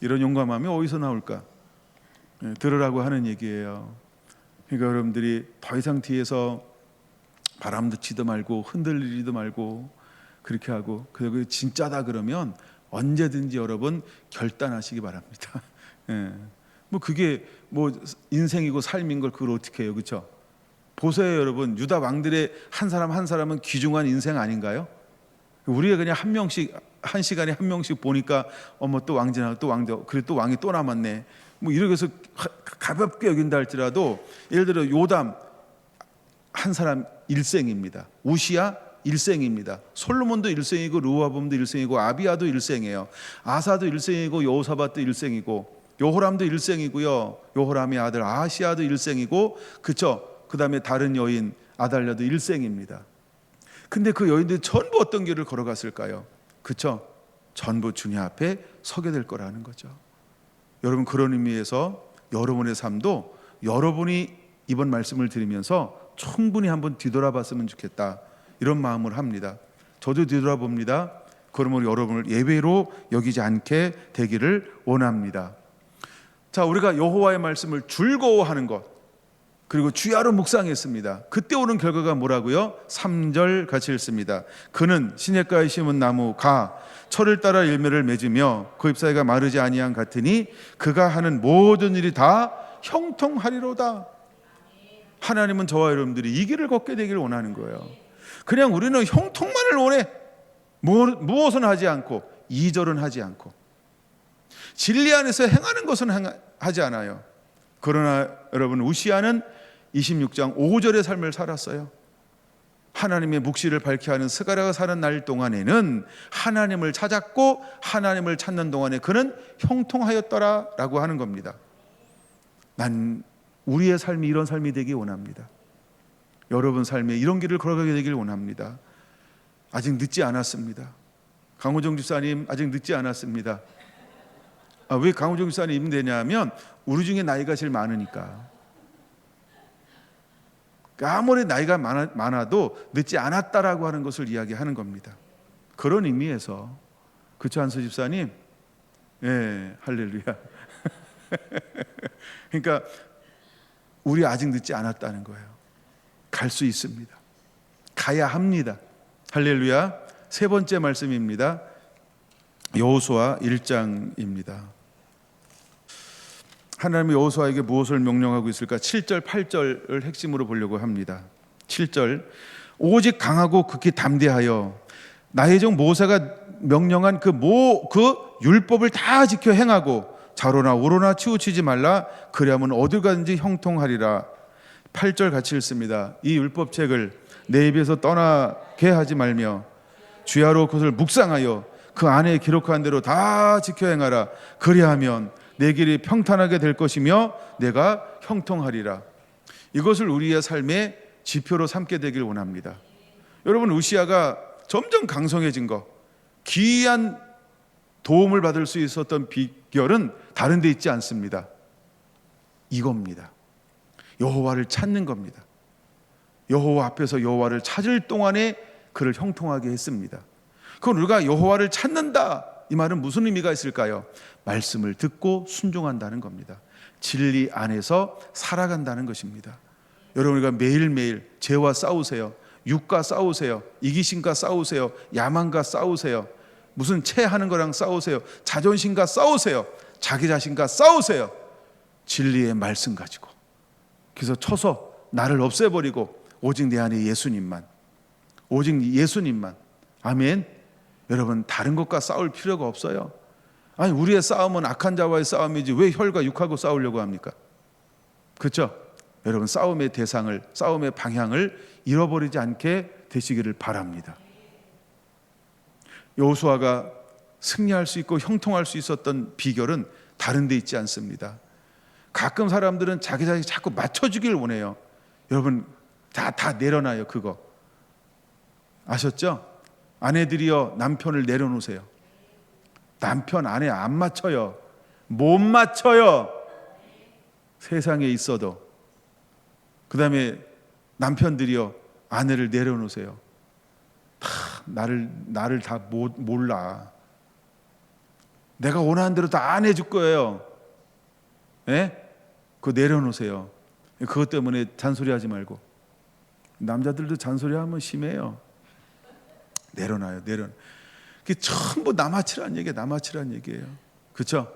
이런 용감함이 어디서 나올까? 예, 들으라고 하는 얘기예요. 그러니까 여러분들이 더 이상 뒤에서 바람 듣지도 말고 흔들리지도 말고 그렇게 하고, 그리고 진짜다 그러면 언제든지 여러분 결단하시기 바랍니다. 예, 뭐 그게 뭐 인생이고 삶인 걸 그걸 어떻게 해요, 그렇죠? 보세요, 여러분. 유다 왕들의 한 사람 한 사람은 귀중한 인생 아닌가요? 우리가 그냥 한 명씩, 한 시간에 한 명씩 보니까 또 왕진하고 또 왕도, 그래 또 왕이 또 남았네, 뭐 이렇게 해서 가볍게 여긴다 할지라도, 예를 들어 요담 한 사람 일생입니다. 우시야 일생입니다. 솔로몬도 일생이고 르호보암도 일생이고 아비야도 일생이에요. 아사도 일생이고 여호사밧도 일생이고 여호람도 일생이고요. 여호람의 아들 아하시야도 일생이고, 그쵸? 그 다음에 다른 여인 아달랴도 일생입니다. 근데 그 여인들이 전부 어떤 길을 걸어갔을까요? 그쵸? 전부 주님 앞에 서게 될 거라는 거죠. 여러분, 그런 의미에서 여러분의 삶도 여러분이 이번 말씀을 들으면서 충분히 한번 뒤돌아봤으면 좋겠다, 이런 마음을 합니다. 저도 뒤돌아봅니다. 그러므로 여러분을 예외로 여기지 않게 되기를 원합니다. 자, 우리가 여호와의 말씀을 즐거워하는 것, 그리고 주야로 묵상했습니다. 그때 오는 결과가 뭐라고요? 3절 같이 읽습니다. 그는 시냇가에 심은 나무 가 철을 따라 열매를 맺으며 그 잎사귀가 마르지 아니한 같으니 그가 하는 모든 일이 다 형통하리로다. 하나님은 저와 여러분들이 이 길을 걷게 되기를 원하는 거예요. 그냥 우리는 형통만을 원해. 무엇은 하지 않고, 이절은 하지 않고, 진리 안에서 행하는 것은 하지 않아요. 그러나 여러분, 우시아는 26장 5절의 삶을 살았어요. 하나님의 묵시를 밝게 하는 스가랴가 사는 날 동안에는 하나님을 찾았고, 하나님을 찾는 동안에 그는 형통하였더라 라고 하는 겁니다. 난 우리의 삶이 이런 삶이 되기 원합니다. 여러분 삶에 이런 길을 걸어가게 되길 원합니다. 아직 늦지 않았습니다. 강호정 집사님, 아직 늦지 않았습니다. 왜 강호정 집사님 되냐면 우리 중에 나이가 제일 많으니까. 아무리 나이가 많아도 늦지 않았다라고 하는 것을 이야기하는 겁니다. 그런 의미에서, 그렇죠, 한수 집사님? 예, 할렐루야. 그러니까 우리 아직 늦지 않았다는 거예요. 갈 수 있습니다. 가야 합니다. 할렐루야. 세 번째 말씀입니다. 여호수아 1장입니다. 하나님이 여호수아에게 무엇을 명령하고 있을까? 7절 8절을 핵심으로 보려고 합니다. 7절, 오직 강하고 극히 담대하여 나의 종 모세가 명령한 그 율법을 다 지켜 행하고 좌로나 우로나 치우치지 말라. 그리하면 어딜 가든지 형통하리라. 8절 같이 읽습니다. 이 율법책을 내 입에서 떠나게 하지 말며 주야로 그것을 묵상하여 그 안에 기록한 대로 다 지켜 행하라. 그리하면 내 길이 평탄하게 될 것이며 내가 형통하리라. 이것을 우리의 삶의 지표로 삼게 되길 원합니다. 여러분, 우시아가 점점 강성해진 거, 귀한 도움을 받을 수 있었던 비결은 다른 데 있지 않습니다. 이겁니다. 여호와를 찾는 겁니다. 여호와 앞에서 여호와를 찾을 동안에 그를 형통하게 했습니다. 그럼 우리가 여호와를 찾는다, 이 말은 무슨 의미가 있을까요? 말씀을 듣고 순종한다는 겁니다. 진리 안에서 살아간다는 것입니다. 여러분, 우리가 매일매일 죄와 싸우세요. 육과 싸우세요. 이기심과 싸우세요. 야망과 싸우세요. 무슨 체하는 거랑 싸우세요. 자존심과 싸우세요. 자기 자신과 싸우세요. 진리의 말씀 가지고. 그래서 쳐서 나를 없애버리고 오직 내 안에 예수님만, 오직 예수님만. 아멘. 여러분, 다른 것과 싸울 필요가 없어요. 아니, 우리의 싸움은 악한 자와의 싸움이지 왜 혈과 육하고 싸우려고 합니까? 그렇죠? 여러분, 싸움의 대상을, 싸움의 방향을 잃어버리지 않게 되시기를 바랍니다. 여호수아가 승리할 수 있고 형통할 수 있었던 비결은 다른 데 있지 않습니다. 가끔 사람들은 자기 자신 자꾸 맞춰주길 원해요. 여러분, 다 내려놔요. 그거 아셨죠? 아내들이여 남편을 내려놓으세요. 남편 아내 안 맞춰요. 못 맞춰요. 세상에 있어도. 그 다음에 남편들이여 아내를 내려놓으세요. 다 나를 다 몰라. 내가 원하는 대로 다 안 해줄 거예요. 예? 그거 내려놓으세요. 그것 때문에 잔소리하지 말고. 남자들도 잔소리하면 심해요. 내려놔요. 그게 전부 남아치라는 얘기예요. 그렇죠?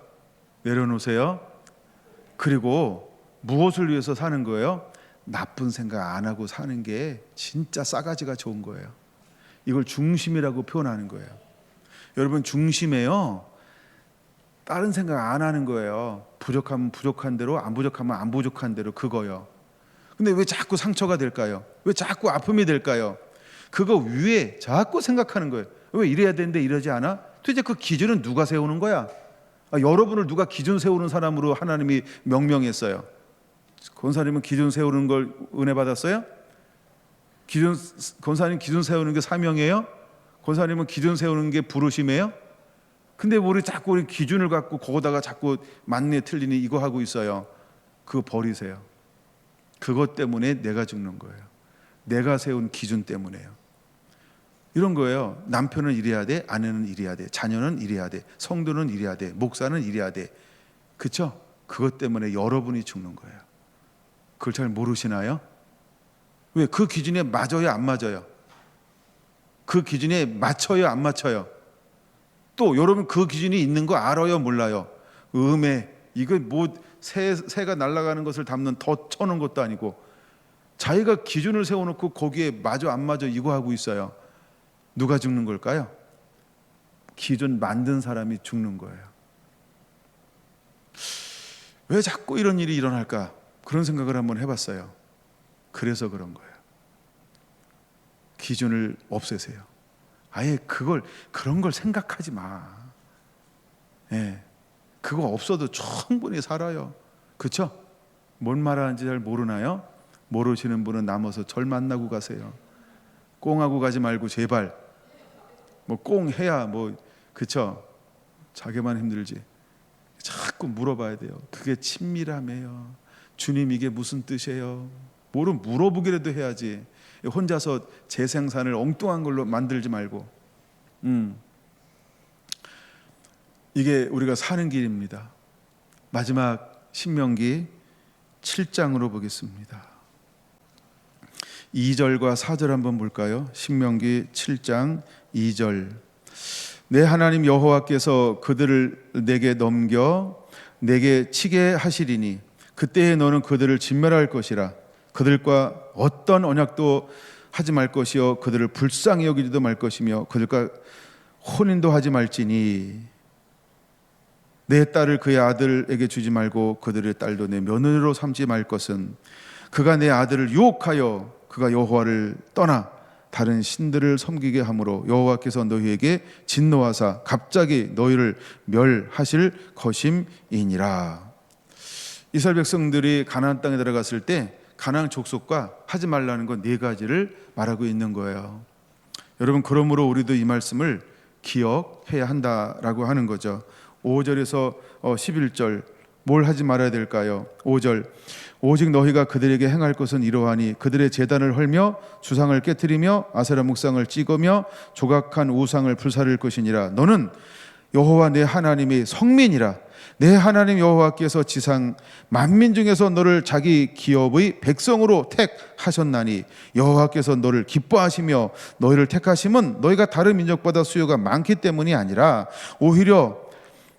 내려놓으세요. 그리고 무엇을 위해서 사는 거예요? 나쁜 생각 안 하고 사는 게 진짜 싸가지가 좋은 거예요. 이걸 중심이라고 표현하는 거예요. 여러분, 중심에요, 다른 생각 안 하는 거예요. 부족하면 부족한 대로, 안 부족하면 안 부족한 대로, 그거요. 근데 왜 자꾸 상처가 될까요? 왜 자꾸 아픔이 될까요? 그거 위에 자꾸 생각하는 거예요. 왜 이래야 되는데 이러지 않아? 도대체 그 기준은 누가 세우는 거야? 여러분을 누가 기준 세우는 사람으로 하나님이 명명했어요? 권사님은 기준 세우는 걸 은혜 받았어요? 권사님 기준 세우는 게 사명이에요? 권사님은 기준 세우는 게 부르심이에요? 근데 우리 자꾸 우리 기준을 갖고 거기다가 자꾸 맞네 틀리니 이거 하고 있어요. 그거 버리세요. 그것 때문에 내가 죽는 거예요. 내가 세운 기준 때문에요. 이런 거예요. 남편은 이래야 돼, 아내는 이래야 돼, 자녀는 이래야 돼, 성도는 이래야 돼, 목사는 이래야 돼. 그렇죠? 그것 때문에 여러분이 죽는 거예요. 그걸 잘 모르시나요? 왜? 그 기준에 맞아요, 안 맞아요? 그 기준에 맞춰요, 안 맞춰요? 또 여러분, 그 기준이 있는 거 알아요, 몰라요? 이거 뭐 새가 날아가는 것을 담는 더 쳐놓은 것도 아니고, 자기가 기준을 세워놓고 거기에 맞아 안 맞아 이거 하고 있어요. 누가 죽는 걸까요? 기준 만든 사람이 죽는 거예요. 왜 자꾸 이런 일이 일어날까? 그런 생각을 한번 해봤어요. 그래서 그런 거예요. 기준을 없애세요. 아예 그런 걸 생각하지 마. 예, 그거 없어도 충분히 살아요. 그렇죠? 뭔 말하는지 잘 모르나요? 모르시는 분은 남아서 절 만나고 가세요. 꽁하고 가지 말고 제발. 뭐 꽁 해야 뭐, 그쵸? 자기만 힘들지. 자꾸 물어봐야 돼요. 그게 친밀함이에요. 주님, 이게 무슨 뜻이에요? 뭐를 물어보기라도 해야지. 혼자서 재생산을 엉뚱한 걸로 만들지 말고. 이게 우리가 사는 길입니다. 마지막 신명기 7장으로 보겠습니다. 2절과 4절 한번 볼까요? 신명기 7장 2절. 내 하나님 여호와께서 그들을 내게 넘겨 내게 치게 하시리니 그때에 너는 그들을 진멸할 것이라. 그들과 어떤 언약도 하지 말 것이요 그들을 불쌍히 여기지도 말 것이며 그들과 혼인도 하지 말지니 내 딸을 그의 아들에게 주지 말고 그들의 딸도 내 며느리로 삼지 말 것은 그가 내 아들을 유혹하여 그가 여호와를 떠나 다른 신들을 섬기게 함으로 여호와께서 너희에게 진노하사 갑자기 너희를 멸하실 것임이니라. 이스라엘 백성들이 가나안 땅에 들어갔을 때 가나안 족속과 하지 말라는 건 네 가지를 말하고 있는 거예요. 여러분, 그러므로 우리도 이 말씀을 기억해야 한다라고 하는 거죠. 5절에서 11절 뭘 하지 말아야 될까요? 5절 오직 너희가 그들에게 행할 것은 이러하니 그들의 제단을 헐며 주상을 깨뜨리며 아세라 목상을 찍으며 조각한 우상을 불사를 것이니라. 너는 여호와 내 하나님의 성민이라. 내 하나님 여호와께서 지상 만민 중에서 너를 자기 기업의 백성으로 택하셨나니 여호와께서 너를 기뻐하시며 너희를 택하심은 너희가 다른 민족보다 수요가 많기 때문이 아니라 오히려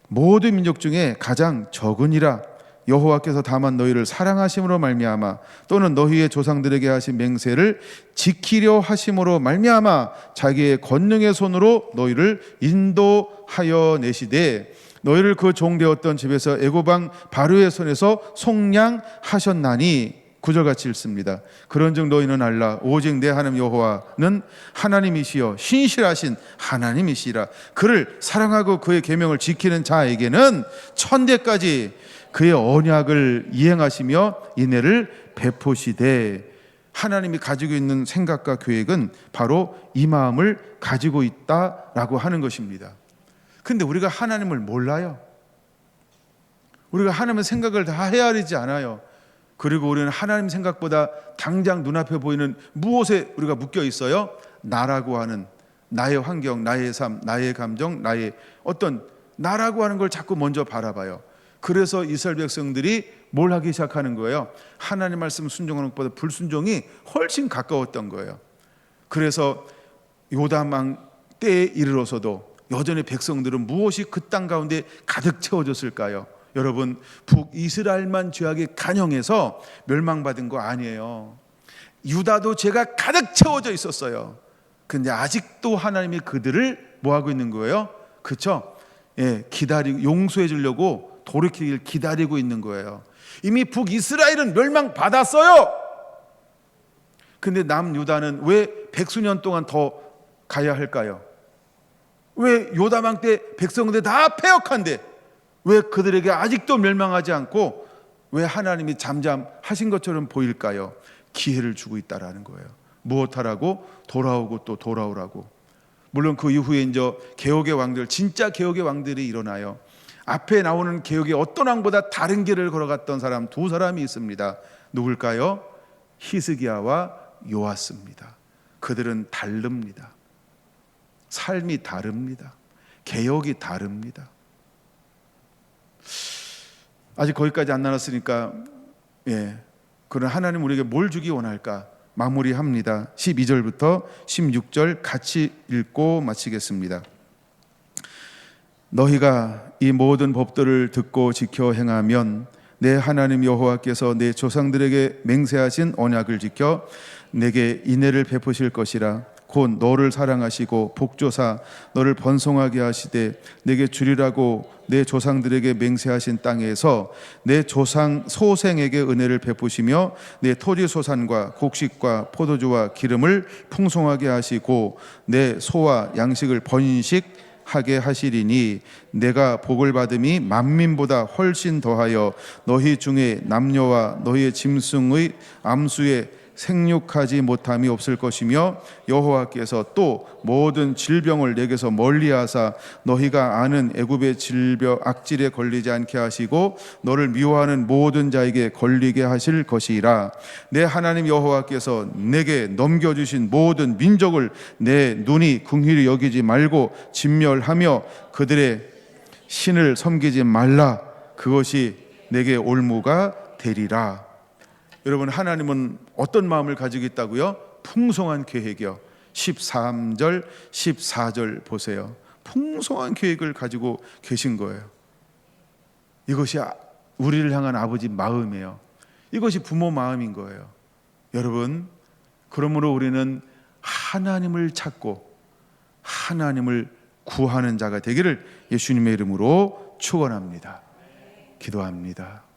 모든 민족 중에 가장 적으니라. 여호와께서 다만 너희를 사랑하심으로 말미암아 또는 너희의 조상들에게 하신 맹세를 지키려 하심으로 말미암아 자기의 권능의 손으로 너희를 인도하여 내시되 너희를 그 종되었던 집에서 애굽 왕 바로의 손에서 속량하셨나니. 9절같이 읽습니다. 그런즉 너희는 알라 오직 내 하나님 여호와는 하나님이시여 신실하신 하나님이시라. 그를 사랑하고 그의 계명을 지키는 자에게는 천대까지 그의 언약을 이행하시며 인애를 베푸시되. 하나님이 가지고 있는 생각과 계획은 바로 이 마음을 가지고 있다라고 하는 것입니다. 근데 우리가 하나님을 몰라요. 우리가 하나님의 생각을 다 헤아리지 않아요. 그리고 우리는 하나님 생각보다 당장 눈앞에 보이는 무엇에 우리가 묶여 있어요? 나라고 하는 나의 환경, 나의 삶, 나의 감정, 나의 어떤 나라고 하는 걸 자꾸 먼저 바라봐요. 그래서 이스라엘 백성들이 뭘 하기 시작하는 거예요? 하나님 말씀 순종하는 것보다 불순종이 훨씬 가까웠던 거예요. 그래서 요단 왕 때에 이르러서도 여전히 백성들은 무엇이 그 땅 가운데 가득 채워졌을까요? 여러분, 북이스라엘만 죄악에 간영해서 멸망받은 거 아니에요. 유다도 죄가 가득 채워져 있었어요. 근데 아직도 하나님이 그들을 뭐 하고 있는 거예요? 그렇죠? 예, 기다리고 용서해 주려고 돌이키길 기다리고 있는 거예요. 이미 북이스라엘은 멸망받았어요. 근데 남유다는 왜 백수년 동안 더 가야 할까요? 왜 요다망 때 백성들 다 패역한데 왜 그들에게 아직도 멸망하지 않고 왜 하나님이 잠잠하신 것처럼 보일까요? 기회를 주고 있다라는 거예요. 무엇하라고? 돌아오고 또 돌아오라고. 물론 그 이후에 이제 개혁의 왕들, 진짜 개혁의 왕들이 일어나요. 앞에 나오는 개혁의 어떤 왕보다 다른 길을 걸어갔던 사람 두 사람이 있습니다. 누굴까요? 히스기야와 요아스입니다. 그들은 다릅니다. 삶이 다릅니다. 개혁이 다릅니다. 아직 거기까지 안 나눴으니까 그런 하나님 우리에게 뭘 주기 원할까? 마무리합니다. 12절부터 16절 같이 읽고 마치겠습니다. 너희가 이 모든 법들을 듣고 지켜 행하면 내 하나님 여호와께서 내 조상들에게 맹세하신 언약을 지켜 내게 인애를 베푸실 것이라. 곧 너를 사랑하시고 복조사 너를 번성하게 하시되 내게 주리라고 내 조상들에게 맹세하신 땅에서 내 조상 소생에게 은혜를 베푸시며 내 토지 소산과 곡식과 포도주와 기름을 풍성하게 하시고 내 소와 양식을 번식하게 하시리니 내가 복을 받음이 만민보다 훨씬 더하여 너희 중에 남녀와 너희의 짐승의 암수에 생육하지 못함이 없을 것이며 여호와께서 또 모든 질병을 내게서 멀리하사 너희가 아는 애굽의 질병 악질에 걸리지 않게 하시고 너를 미워하는 모든 자에게 걸리게 하실 것이라. 내 하나님 여호와께서 내게 넘겨주신 모든 민족을 내 눈이 긍휼히 여기지 말고 진멸하며 그들의 신을 섬기지 말라. 그것이 내게 올무가 되리라. 여러분, 하나님은 어떤 마음을 가지고 있다고요? 풍성한 계획이요. 13절 14절 보세요. 풍성한 계획을 가지고 계신 거예요. 이것이 우리를 향한 아버지 마음이에요. 이것이 부모 마음인 거예요. 여러분, 그러므로 우리는 하나님을 찾고 하나님을 구하는 자가 되기를 예수님의 이름으로 축원합니다. 기도합니다.